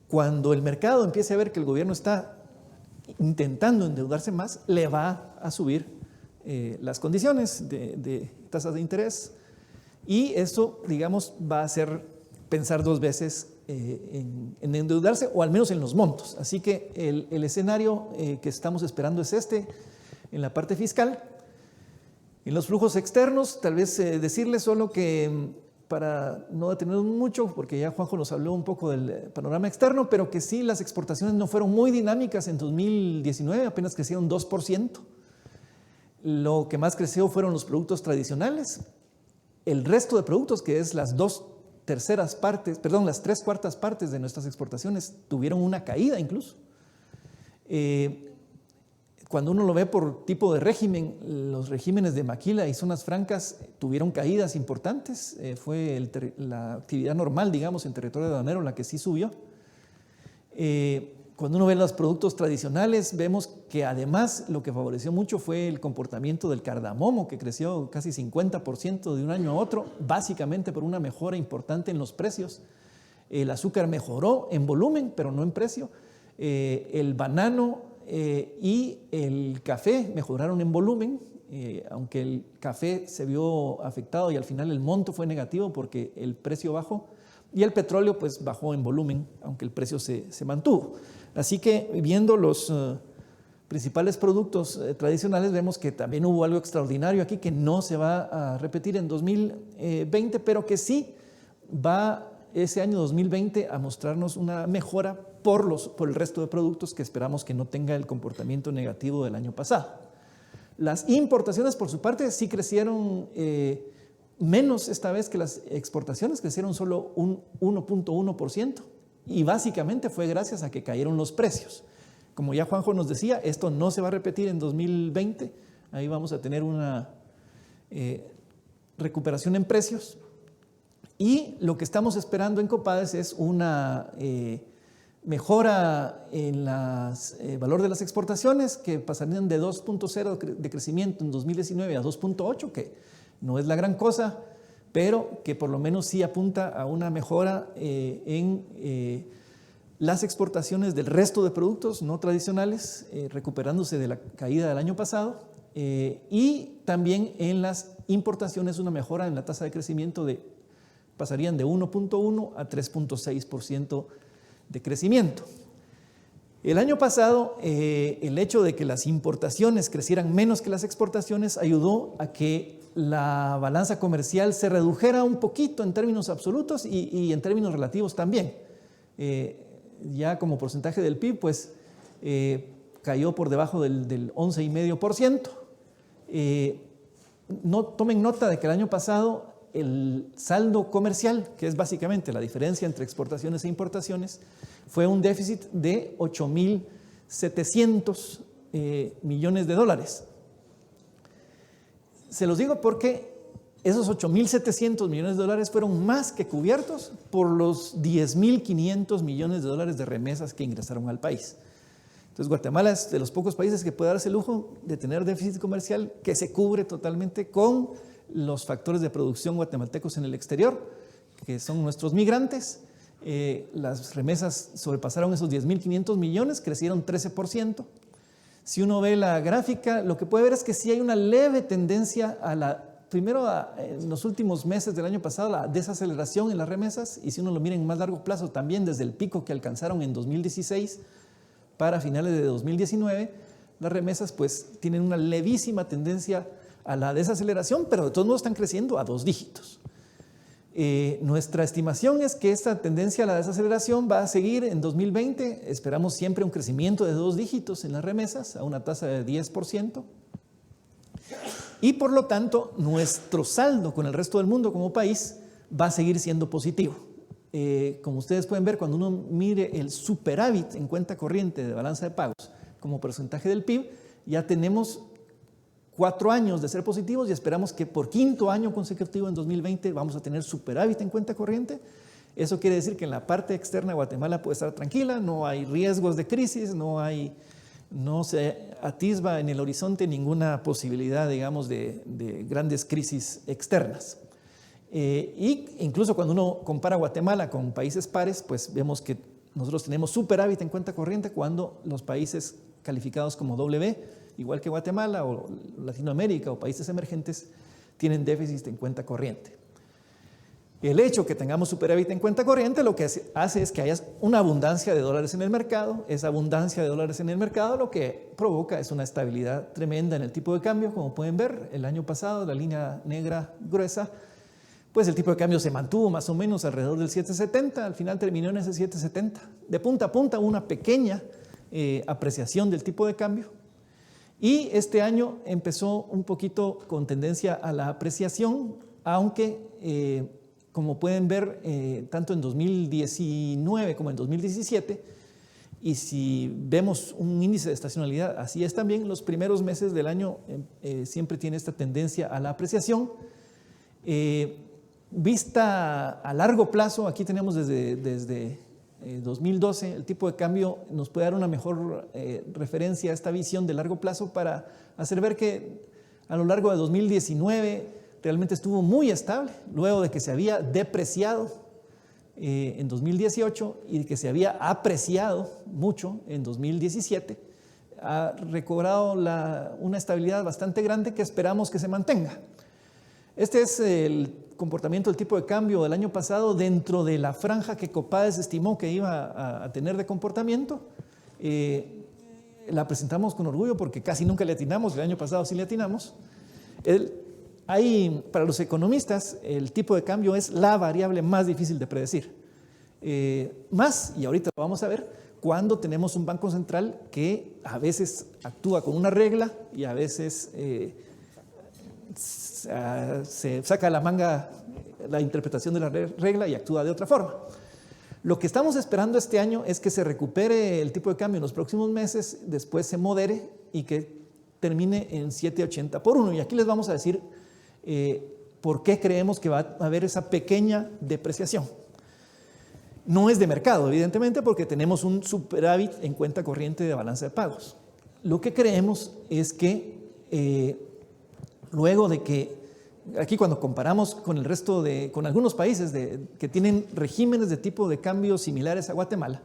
Cuando el mercado empiece a ver que el gobierno está intentando endeudarse más, le va a subir las condiciones de tasas de interés y eso, digamos, va a hacer pensar dos veces en endeudarse o al menos en los montos. Así que el escenario que estamos esperando es este en la parte fiscal. En los flujos externos, tal vez decirles solo que para no detenernos mucho, porque ya Juanjo nos habló un poco del panorama externo, pero que sí, las exportaciones no fueron muy dinámicas en 2019, apenas crecieron 2%. Lo que más creció fueron los productos tradicionales. El resto de productos, que es las tres cuartas partes de nuestras exportaciones, tuvieron una caída incluso. Cuando uno lo ve por tipo de régimen, los regímenes de maquila y zonas francas tuvieron caídas importantes. Fue la actividad normal, digamos, en territorio aduanero la que sí subió. Cuando uno ve los productos tradicionales, vemos que además lo que favoreció mucho fue el comportamiento del cardamomo, que creció casi 50% de un año a otro, básicamente por una mejora importante en los precios. El azúcar mejoró en volumen, pero no en precio. El banano y el café mejoraron en volumen, aunque el café se vio afectado y al final el monto fue negativo porque el precio bajó, y el petróleo pues bajó en volumen, aunque el precio se mantuvo. Así que viendo los principales productos tradicionales, vemos que también hubo algo extraordinario aquí que no se va a repetir en 2020, pero que sí va ese año 2020 a mostrarnos una mejora por el resto de productos que esperamos que no tenga el comportamiento negativo del año pasado. Las importaciones, por su parte, sí crecieron menos esta vez que las exportaciones, crecieron solo un 1.1%, y básicamente fue gracias a que cayeron los precios. Como ya Juanjo nos decía, esto no se va a repetir en 2020, ahí vamos a tener una recuperación en precios, y lo que estamos esperando en Copades es una mejora en el valor de las exportaciones, que pasarían de 2.0 de crecimiento en 2019 a 2.8, que no es la gran cosa, pero que por lo menos sí apunta a una mejora en las exportaciones del resto de productos no tradicionales, recuperándose de la caída del año pasado, y también en las importaciones una mejora en la tasa de crecimiento de pasarían de 1.1 a 3.6% de crecimiento. El año pasado, el hecho de que las importaciones crecieran menos que las exportaciones ayudó a que la balanza comercial se redujera un poquito en términos absolutos y en términos relativos también. Ya como porcentaje del PIB, pues cayó por debajo del 11,5%. No tomen nota de que el año pasado el saldo comercial, que es básicamente la diferencia entre exportaciones e importaciones, fue un déficit de 8.700 millones de dólares. Se los digo porque esos 8.700 millones de dólares fueron más que cubiertos por los 10.500 millones de dólares de remesas que ingresaron al país. Entonces, Guatemala es de los pocos países que puede darse el lujo de tener déficit comercial que se cubre totalmente con los factores de producción guatemaltecos en el exterior, que son nuestros migrantes. Las remesas sobrepasaron esos 10.500 millones, crecieron 13%. Si uno ve la gráfica, lo que puede ver es que sí hay una leve tendencia en los últimos meses del año pasado, la desaceleración en las remesas, y si uno lo mira en más largo plazo, también desde el pico que alcanzaron en 2016 para finales de 2019, las remesas pues tienen una levísima tendencia a la desaceleración, pero de todos modos están creciendo a 2 dígitos. Nuestra estimación es que esta tendencia a la desaceleración va a seguir en 2020. Esperamos siempre un crecimiento de 2 dígitos en las remesas a una tasa de 10%. Y por lo tanto, nuestro saldo con el resto del mundo como país va a seguir siendo positivo. Como ustedes pueden ver, cuando uno mire el superávit en cuenta corriente de balanza de pagos como porcentaje del PIB, ya tenemos 4 años de ser positivos y esperamos que por 5º año consecutivo en 2020 vamos a tener superávit en cuenta corriente. Eso quiere decir que en la parte externa Guatemala puede estar tranquila, no hay riesgos de crisis, no se atisba en el horizonte ninguna posibilidad, digamos, de grandes crisis externas. Y incluso cuando uno compara Guatemala con países pares, pues vemos que nosotros tenemos superávit en cuenta corriente cuando los países calificados como W, igual que Guatemala o Latinoamérica o países emergentes, tienen déficit en cuenta corriente. El hecho que tengamos superávit en cuenta corriente lo que hace es que haya una abundancia de dólares en el mercado. Esa abundancia de dólares en el mercado lo que provoca es una estabilidad tremenda en el tipo de cambio. Como pueden ver, el año pasado, la línea negra gruesa, pues el tipo de cambio se mantuvo más o menos alrededor del 7.70, al final terminó en ese 7.70. De punta a punta una pequeña apreciación del tipo de cambio. Y este año empezó un poquito con tendencia a la apreciación, aunque como pueden ver, tanto en 2019 como en 2017, y si vemos un índice de estacionalidad, así es también, los primeros meses del año siempre tiene esta tendencia a la apreciación. Vista a largo plazo, aquí tenemos desde 2012, el tipo de cambio nos puede dar una mejor referencia a esta visión de largo plazo para hacer ver que a lo largo de 2019 realmente estuvo muy estable, luego de que se había depreciado en 2018 y de que se había apreciado mucho en 2017, ha recobrado una estabilidad bastante grande que esperamos que se mantenga. Este es el comportamiento del tipo de cambio del año pasado dentro de la franja que Copades estimó que iba a tener de comportamiento. La presentamos con orgullo porque casi nunca le atinamos, el año pasado sí le atinamos. Para los economistas, el tipo de cambio es la variable más difícil de predecir. Y ahorita lo vamos a ver, cuando tenemos un banco central que a veces actúa con una regla y a veces se saca la manga la interpretación de la regla y actúa de otra forma. Lo que estamos esperando este año es que se recupere el tipo de cambio en los próximos meses, después se modere y que termine en 7.80 por 1. Y aquí les vamos a decir por qué creemos que va a haber esa pequeña depreciación. No es de mercado, evidentemente, porque tenemos un superávit en cuenta corriente de balanza de pagos. Lo que creemos es que luego de que, aquí cuando comparamos con el resto con algunos países que tienen regímenes de tipo de cambio similares a Guatemala,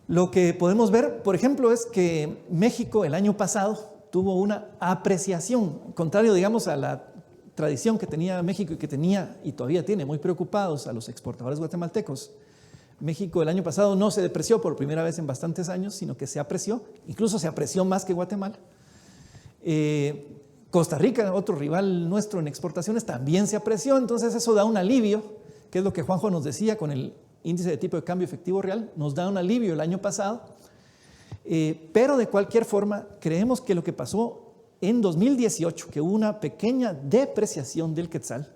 lo que podemos ver, por ejemplo, es que México el año pasado tuvo una apreciación, contrario, digamos, a la tradición que tenía México y que tenía y todavía tiene muy preocupados a los exportadores guatemaltecos. México el año pasado no se depreció por primera vez en bastantes años, sino que se apreció, incluso se apreció más que Guatemala. Costa Rica, otro rival nuestro en exportaciones, también se apreció, entonces eso da un alivio, que es lo que Juanjo nos decía con el índice de tipo de cambio efectivo real, nos da un alivio el año pasado, pero de cualquier forma creemos que lo que pasó en 2018, que hubo una pequeña depreciación del quetzal,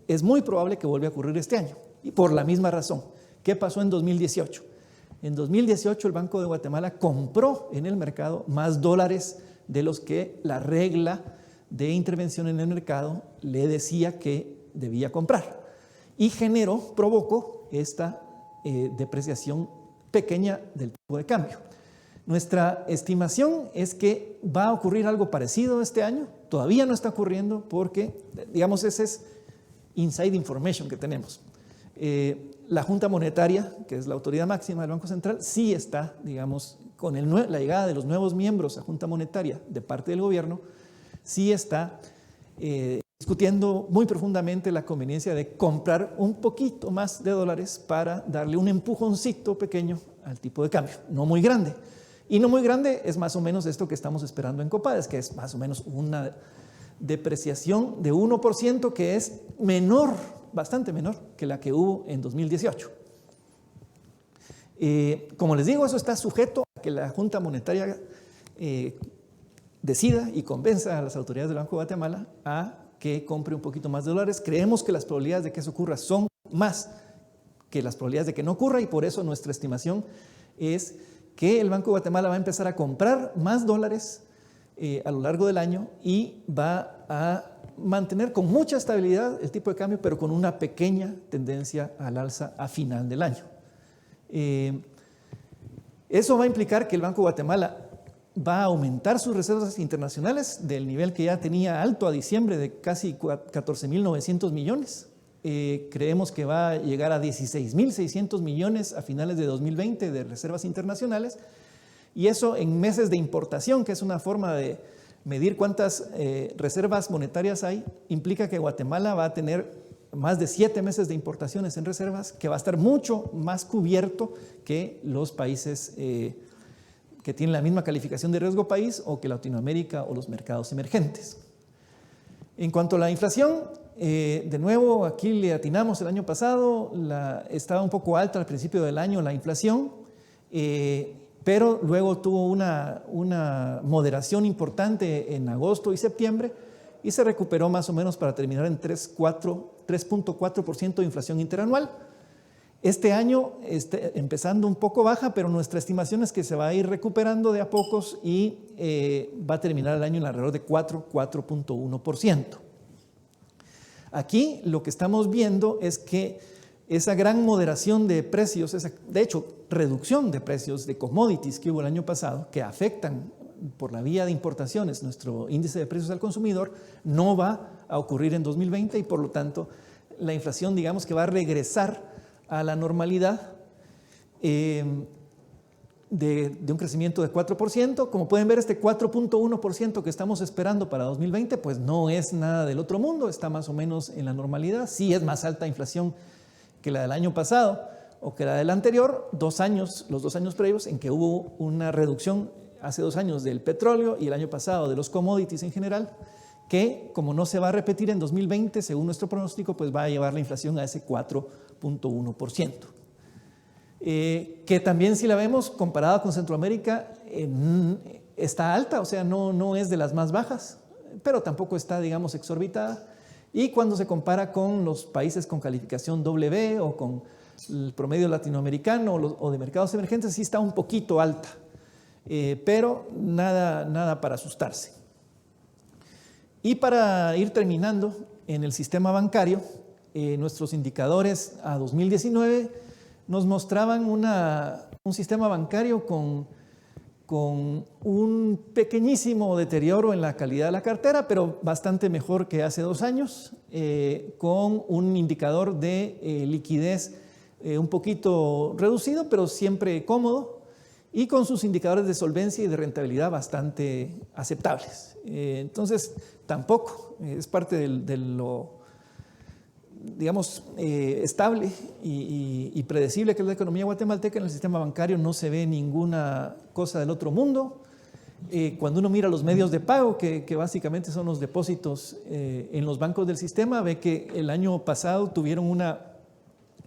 es muy probable que vuelva a ocurrir este año, y por la misma razón. ¿Qué pasó en 2018? En 2018 el Banco de Guatemala compró en el mercado más dólares de los que la regla de intervención en el mercado le decía que debía comprar, y provocó esta depreciación pequeña del tipo de cambio. Nuestra estimación es que va a ocurrir algo parecido este año. Todavía no está ocurriendo porque, digamos, ese es inside information que tenemos. La Junta Monetaria, que es la autoridad máxima del Banco Central, sí está, digamos, con la llegada de los nuevos miembros a Junta Monetaria de parte del gobierno, sí está discutiendo muy profundamente la conveniencia de comprar un poquito más de dólares para darle un empujoncito pequeño al tipo de cambio, no muy grande. Y no muy grande es más o menos esto que estamos esperando en Copades, que es más o menos una depreciación de 1%, que es menor, bastante menor que la que hubo en 2018. Como les digo, eso está sujeto a que la Junta Monetaria decida y convenza a las autoridades del Banco de Guatemala a que compre un poquito más de dólares. Creemos que las probabilidades de que eso ocurra son más que las probabilidades de que no ocurra, y por eso nuestra estimación es que el Banco de Guatemala va a empezar a comprar más dólares a lo largo del año y va a mantener con mucha estabilidad el tipo de cambio, pero con una pequeña tendencia al alza a final del año. Eso va a implicar que el Banco de Guatemala va a aumentar sus reservas internacionales del nivel que ya tenía alto a diciembre de casi 14.900 millones. Creemos que va a llegar a 16.600 millones a finales de 2020 de reservas internacionales, y eso en meses de importación, que es una forma de medir cuántas reservas monetarias hay, implica que Guatemala va a tener más de 7 meses de importaciones en reservas, que va a estar mucho más cubierto que los países que tienen la misma calificación de riesgo país, o que Latinoamérica o los mercados emergentes. En cuanto a la inflación, de nuevo, aquí le atinamos el año pasado, estaba un poco alta al principio del año la inflación, pero luego tuvo una moderación importante en agosto y septiembre, y se recuperó más o menos para terminar en 3.4% de inflación interanual. Este año empezando un poco baja, pero nuestra estimación es que se va a ir recuperando de a pocos y va a terminar el año en alrededor de 4.1%. Aquí lo que estamos viendo es que esa gran moderación de precios, de hecho reducción de precios de commodities que hubo el año pasado, que afectan por la vía de importaciones nuestro índice de precios al consumidor, no va a ocurrir en 2020, y por lo tanto la inflación, digamos, que va a regresar a la normalidad de un crecimiento de 4%. Como pueden ver, este 4.1% que estamos esperando para 2020, pues no es nada del otro mundo, está más o menos en la normalidad. Sí es más alta inflación que la del año pasado o que la del anterior, los 2 años previos, en que hubo una reducción hace 2 años del petróleo y el año pasado de los commodities en general, que como no se va a repetir en 2020, según nuestro pronóstico, pues va a llevar la inflación a ese 4.1%. Que también, si la vemos comparada con Centroamérica, está alta, o sea, no es de las más bajas, pero tampoco está, digamos, exorbitada. Y cuando se compara con los países con calificación W o con el promedio latinoamericano o de mercados emergentes, sí está un poquito alta, pero nada para asustarse. Y para ir terminando, en el sistema bancario, nuestros indicadores a 2019 nos mostraban un sistema bancario con un pequeñísimo deterioro en la calidad de la cartera, pero bastante mejor que hace 2 años, con un indicador de liquidez un poquito reducido, pero siempre cómodo, y con sus indicadores de solvencia y de rentabilidad bastante aceptables. Entonces, tampoco es parte de lo, digamos, estable y predecible que es la economía guatemalteca. En el sistema bancario no se ve ninguna cosa del otro mundo. Cuando uno mira los medios de pago, que básicamente son los depósitos en los bancos del sistema, ve que el año pasado tuvieron una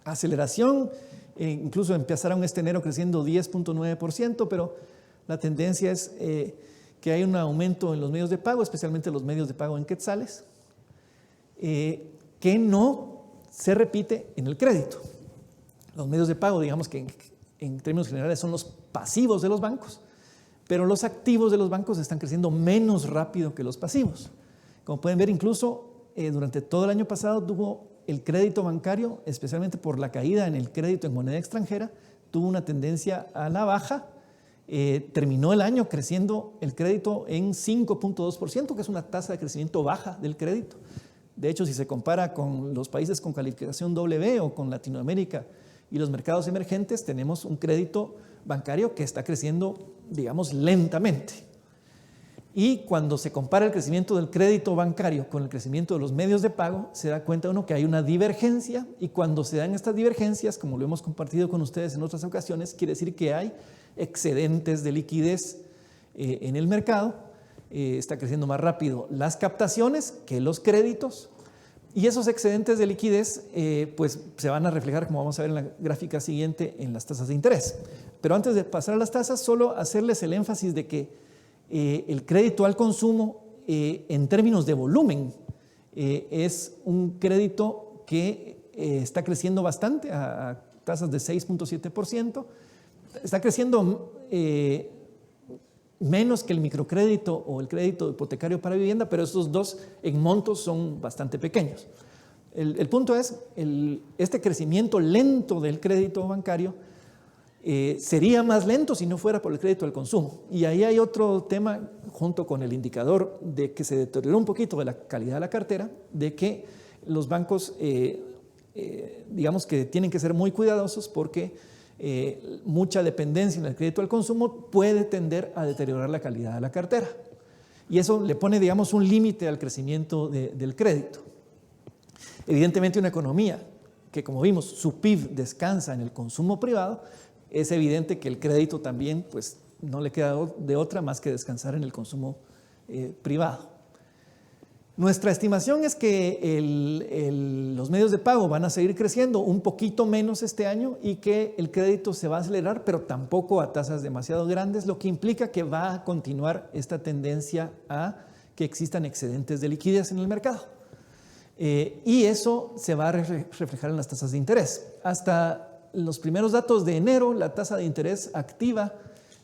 aceleración, incluso empezaron este enero creciendo 10.9%, pero la tendencia es que hay un aumento en los medios de pago, especialmente los medios de pago en quetzales, que no se repite en el crédito. Los medios de pago, digamos que en términos generales son los pasivos de los bancos, pero los activos de los bancos están creciendo menos rápido que los pasivos. Como pueden ver, incluso durante todo el año pasado tuvo el crédito bancario, especialmente por la caída en el crédito en moneda extranjera, tuvo una tendencia a la baja. Terminó el año creciendo el crédito en 5.2%, que es una tasa de crecimiento baja del crédito. De hecho, si se compara con los países con calificación W o con Latinoamérica y los mercados emergentes, tenemos un crédito bancario que está creciendo, digamos, lentamente. Y cuando se compara el crecimiento del crédito bancario con el crecimiento de los medios de pago, se da cuenta uno que hay una divergencia, y cuando se dan estas divergencias, como lo hemos compartido con ustedes en otras ocasiones, quiere decir que hay excedentes de liquidez en el mercado. Está creciendo más rápido las captaciones que los créditos, y esos excedentes de liquidez pues se van a reflejar, como vamos a ver en la gráfica siguiente, en las tasas de interés. Pero antes de pasar a las tasas, solo hacerles el énfasis de que el crédito al consumo en términos de volumen es un crédito que está creciendo bastante a tasas de 6.7%. Está creciendo menos que el microcrédito o el crédito hipotecario para vivienda, pero estos dos en montos son bastante pequeños. El punto es, este crecimiento lento del crédito bancario sería más lento si no fuera por el crédito al consumo. Y ahí hay otro tema, junto con el indicador de que se deterioró un poquito de la calidad de la cartera, de que los bancos, digamos que tienen que ser muy cuidadosos, porque mucha dependencia en el crédito al consumo puede tender a deteriorar la calidad de la cartera. Y eso le pone, digamos, un límite al crecimiento del crédito. Evidentemente, una economía que, como vimos, su PIB descansa en el consumo privado, es evidente que el crédito también, pues, no le queda de otra más que descansar en el consumo privado. Nuestra estimación es que los medios de pago van a seguir creciendo un poquito menos este año, y que el crédito se va a acelerar, pero tampoco a tasas demasiado grandes, lo que implica que va a continuar esta tendencia a que existan excedentes de liquidez en el mercado. Y eso se va a reflejar en las tasas de interés. Hasta los primeros datos de enero, la tasa de interés activa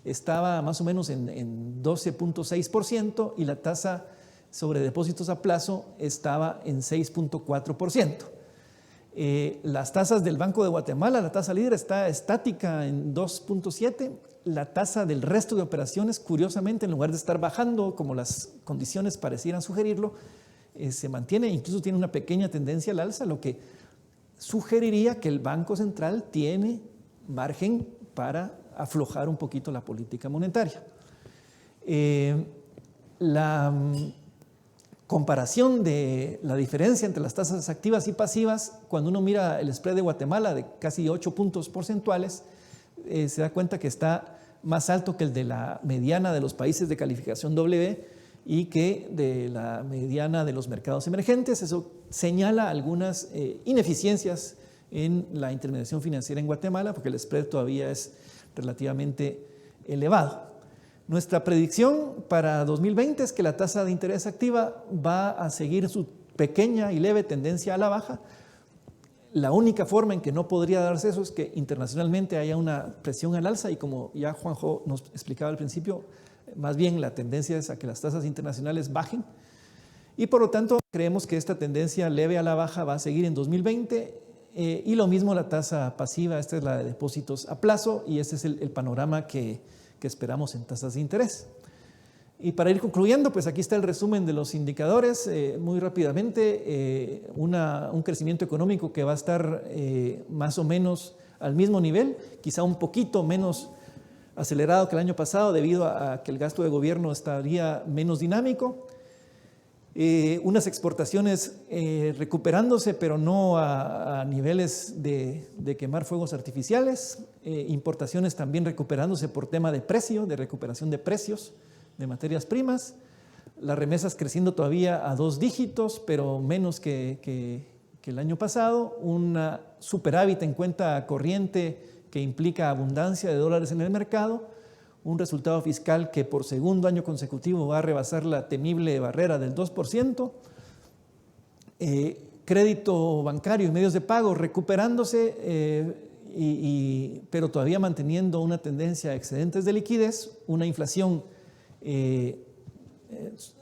estaba más o menos en 12.6%, y la tasa sobre depósitos a plazo estaba en 6.4%. Las tasas del Banco de Guatemala, la tasa líder está estática en 2.7%. La tasa del resto de operaciones, curiosamente, en lugar de estar bajando como las condiciones parecieran sugerirlo, se mantiene, incluso tiene una pequeña tendencia al alza, lo que sugeriría que el Banco Central tiene margen para aflojar un poquito la política monetaria. La comparación de la diferencia entre las tasas activas y pasivas, cuando uno mira el spread de Guatemala de casi 8 puntos porcentuales, se da cuenta que está más alto que el de la mediana de los países de calificación W y que de la mediana de los mercados emergentes. Eso señala algunas ineficiencias en la intermediación financiera en Guatemala, porque el spread todavía es relativamente elevado. Nuestra predicción para 2020 es que la tasa de interés activa va a seguir su pequeña y leve tendencia a la baja. La única forma en que no podría darse eso es que internacionalmente haya una presión al alza, y como ya Juanjo nos explicaba al principio, más bien la tendencia es a que las tasas internacionales bajen, y por lo tanto creemos que esta tendencia leve a la baja va a seguir en 2020, y lo mismo la tasa pasiva. Esta es la de depósitos a plazo, y este es el panorama que esperamos en tasas de interés. Y para ir concluyendo, pues aquí está el resumen de los indicadores. Muy rápidamente, un crecimiento económico que va a estar más o menos al mismo nivel, quizá un poquito menos acelerado que el año pasado debido a que el gasto de gobierno estaría menos dinámico. Unas exportaciones recuperándose, pero no a niveles de quemar fuegos artificiales. Importaciones también recuperándose por tema de precio, de recuperación de precios de materias primas. Las remesas creciendo todavía a 2 dígitos, pero menos que el año pasado. Una superávit en cuenta corriente que implica abundancia de dólares en el mercado. Un resultado fiscal que por segundo año consecutivo va a rebasar la temible barrera del 2%. Crédito bancario y medios de pago recuperándose, pero todavía manteniendo una tendencia a excedentes de liquidez, una inflación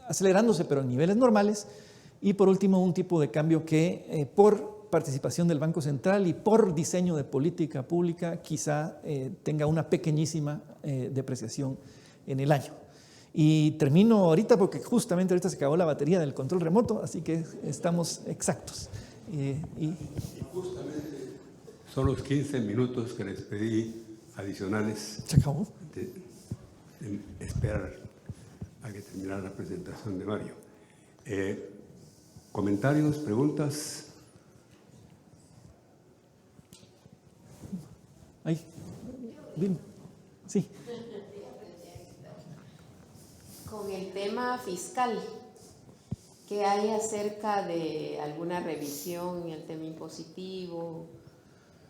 acelerándose pero en niveles normales, y por último un tipo de cambio que por participación del Banco Central y por diseño de política pública quizá tenga una pequeñísima depreciación en el año. Y termino ahorita porque justamente ahorita se acabó la batería del control remoto, así que estamos exactos. Y justamente son los 15 minutos que les pedí adicionales. ¿Se acabó? De esperar a que terminara la presentación de Mario. ¿Comentarios, preguntas? Ahí. Bien. Sí. Con el tema fiscal, ¿qué hay acerca de alguna revisión en el tema impositivo?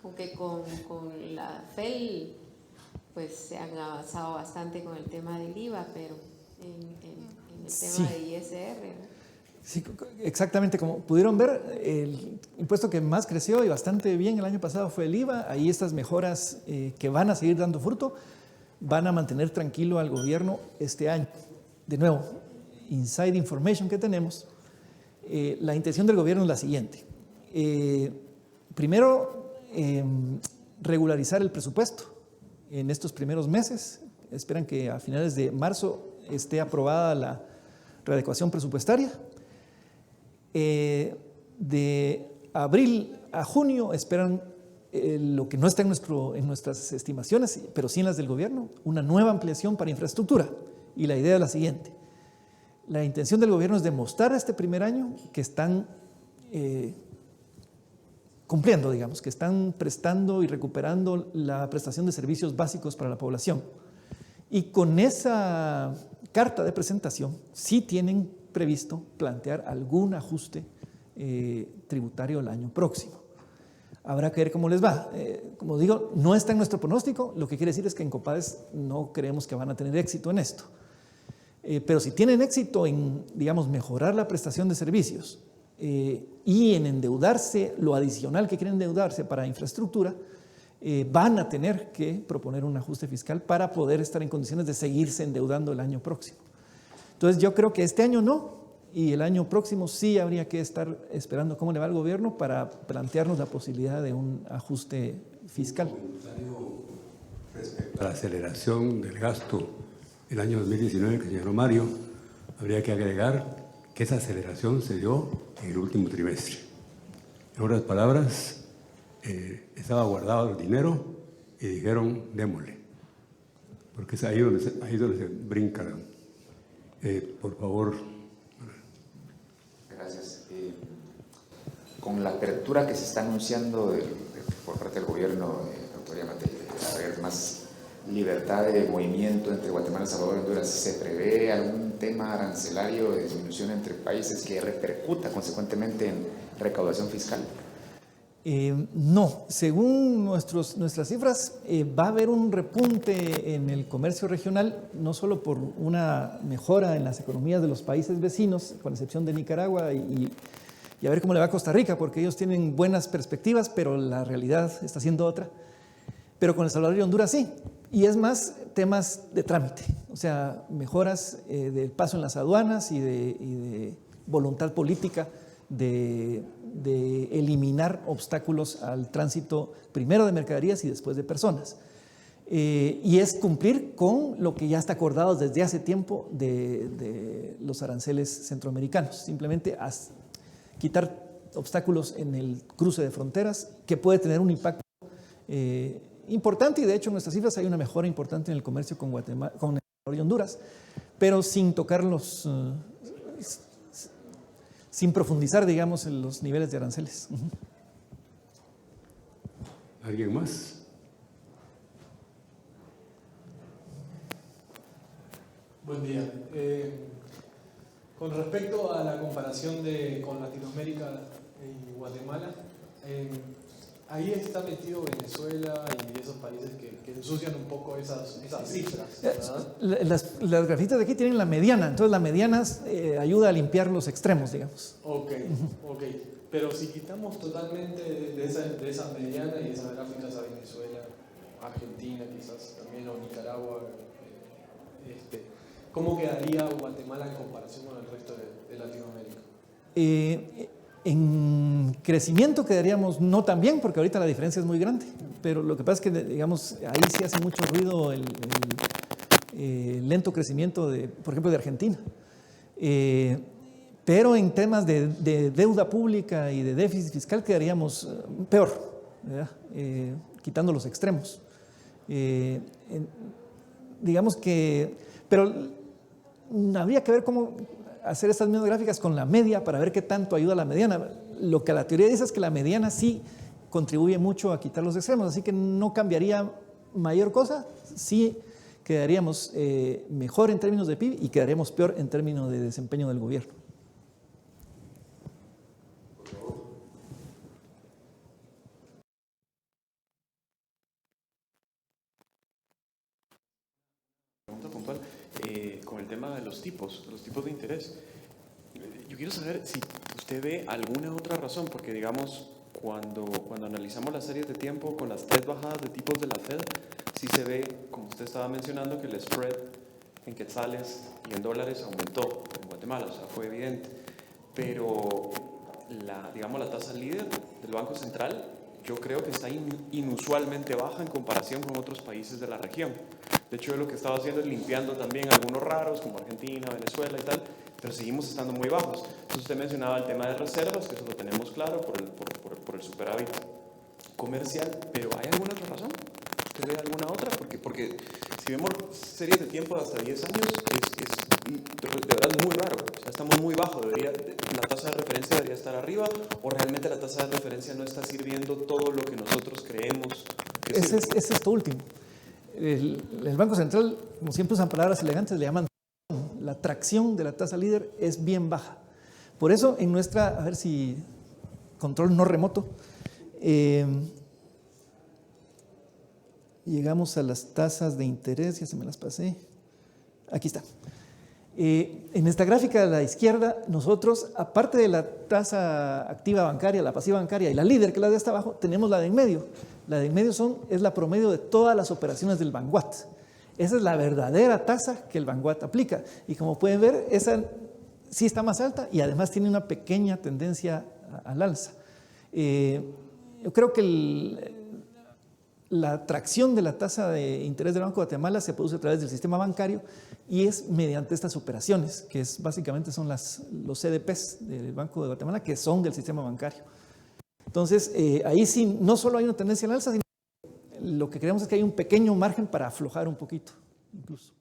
Porque con la FEL pues se han avanzado bastante con el tema del IVA, pero en el tema de ISR, ¿no? Sí, exactamente, como pudieron ver, el impuesto que más creció y bastante bien el año pasado fue el IVA. Ahí estas mejoras que van a seguir dando fruto van a mantener tranquilo al gobierno este año. De nuevo, inside information que tenemos, la intención del gobierno es la siguiente. Primero, regularizar el presupuesto en estos primeros meses. Esperan que a finales de marzo esté aprobada la readecuación presupuestaria. De abril a junio esperan lo que no está en nuestras estimaciones, pero sí en las del gobierno, una nueva ampliación para infraestructura. Y la idea es la siguiente. La intención del gobierno es demostrar este primer año que están cumpliendo, digamos, que están prestando y recuperando la prestación de servicios básicos para la población. Y con esa carta de presentación sí tienen previsto plantear algún ajuste tributario el año próximo. Habrá que ver cómo les va. Como digo, no está en nuestro pronóstico, lo que quiere decir es que en Copades no creemos que van a tener éxito en esto. Pero si tienen éxito en, digamos, mejorar la prestación de servicios y en endeudarse, lo adicional que quieren endeudarse para infraestructura, van a tener que proponer un ajuste fiscal para poder estar en condiciones de seguirse endeudando el año próximo. Entonces yo creo que este año no, y el año próximo sí habría que estar esperando cómo le va al gobierno para plantearnos la posibilidad de un ajuste fiscal. Respecto a la aceleración del gasto el año 2019 que señaló Mario, habría que agregar que esa aceleración se dio en el último trimestre. En otras palabras, estaba guardado el dinero y dijeron démosle, porque es ahí donde se brinca. Por favor. Gracias. Con la apertura que se está anunciando por parte del gobierno, doctora Yamatei, de haber más libertad de movimiento entre Guatemala, El Salvador y Honduras, ¿se prevé algún tema arancelario de disminución entre países que repercuta consecuentemente en recaudación fiscal? No, según nuestras cifras, va a haber un repunte en el comercio regional, no solo por una mejora en las economías de los países vecinos, con excepción de Nicaragua, y a ver cómo le va a Costa Rica, porque ellos tienen buenas perspectivas, pero la realidad está siendo otra. Pero con El Salvador y Honduras sí, y es más temas de trámite, o sea, mejoras del paso en las aduanas y de voluntad política de eliminar obstáculos al tránsito, primero de mercaderías y después de personas. Y es cumplir con lo que ya está acordado desde hace tiempo de los aranceles centroamericanos, simplemente quitar obstáculos en el cruce de fronteras que puede tener un impacto importante, y de hecho en nuestras cifras hay una mejora importante en el comercio con Guatemala, con El Salvador y Honduras, pero sin tocar sin profundizar, digamos, en los niveles de aranceles. ¿Alguien más? Buen día. Con respecto a la comparación con Latinoamérica y Guatemala, ahí está metido Venezuela y esos países que ensucian un poco esas cifras, ¿verdad? Las grafitas de aquí tienen la mediana, entonces la mediana ayuda a limpiar los extremos, digamos. Ok. Pero si quitamos totalmente de esa mediana y esas gráficas a Venezuela, Argentina quizás también, o Nicaragua, ¿cómo quedaría Guatemala en comparación con el resto de Latinoamérica? En crecimiento quedaríamos no tan bien, porque ahorita la diferencia es muy grande, pero lo que pasa es que, digamos, ahí sí hace mucho ruido el lento crecimiento, por ejemplo, de Argentina. Pero en temas de deuda pública y de déficit fiscal quedaríamos peor, ¿verdad? Quitando los extremos. Digamos que, pero habría que ver cómo hacer estas mismas gráficas con la media para ver qué tanto ayuda la mediana. Lo que la teoría dice es que la mediana sí contribuye mucho a quitar los extremos, así que no cambiaría mayor cosa, sí quedaríamos mejor en términos de PIB y quedaríamos peor en términos de desempeño del gobierno. Pregunta puntual con el tema de los tipos de interés. Yo quiero saber si usted ve alguna otra razón, porque digamos, cuando analizamos las series de tiempo con las 3 bajadas de tipos de la Fed, sí se ve, como usted estaba mencionando, que el spread en quetzales y en dólares aumentó en Guatemala, o sea, fue evidente. Pero la tasa líder del Banco Central, yo creo que está inusualmente baja en comparación con otros países de la región. De hecho, yo lo que estaba haciendo es limpiando también algunos raros, como Argentina, Venezuela y tal, pero seguimos estando muy bajos. Entonces usted mencionaba el tema de reservas, que eso lo tenemos claro por el superávit comercial, pero ¿hay alguna otra razón? ¿Usted ve alguna otra? Porque si vemos series de tiempo de hasta 10 años, de verdad es muy raro. O sea, estamos muy bajos. La tasa de referencia debería estar arriba, o realmente la tasa de referencia no está sirviendo todo lo que nosotros creemos que Ese es esto último. El Banco Central, como siempre usan palabras elegantes, le llaman la tracción de la tasa líder es bien baja. Por eso en nuestra, a ver si control no remoto, llegamos a las tasas de interés, ya se me las pasé, aquí está. En esta gráfica de la izquierda, nosotros, aparte de la tasa activa bancaria, la pasiva bancaria y la líder, que es la de hasta abajo, tenemos la de en medio. La de en medio es la promedio de todas las operaciones del Banguat. Esa es la verdadera tasa que el Banguat aplica. Y como pueden ver, esa sí está más alta y además tiene una pequeña tendencia al alza. Yo creo que la atracción de la tasa de interés del Banco de Guatemala se produce a través del sistema bancario y es mediante estas operaciones, que básicamente son los CDPs del Banco de Guatemala, que son del sistema bancario. Entonces, ahí sí, no solo hay una tendencia al alza, sino lo que creemos es que hay un pequeño margen para aflojar un poquito, incluso.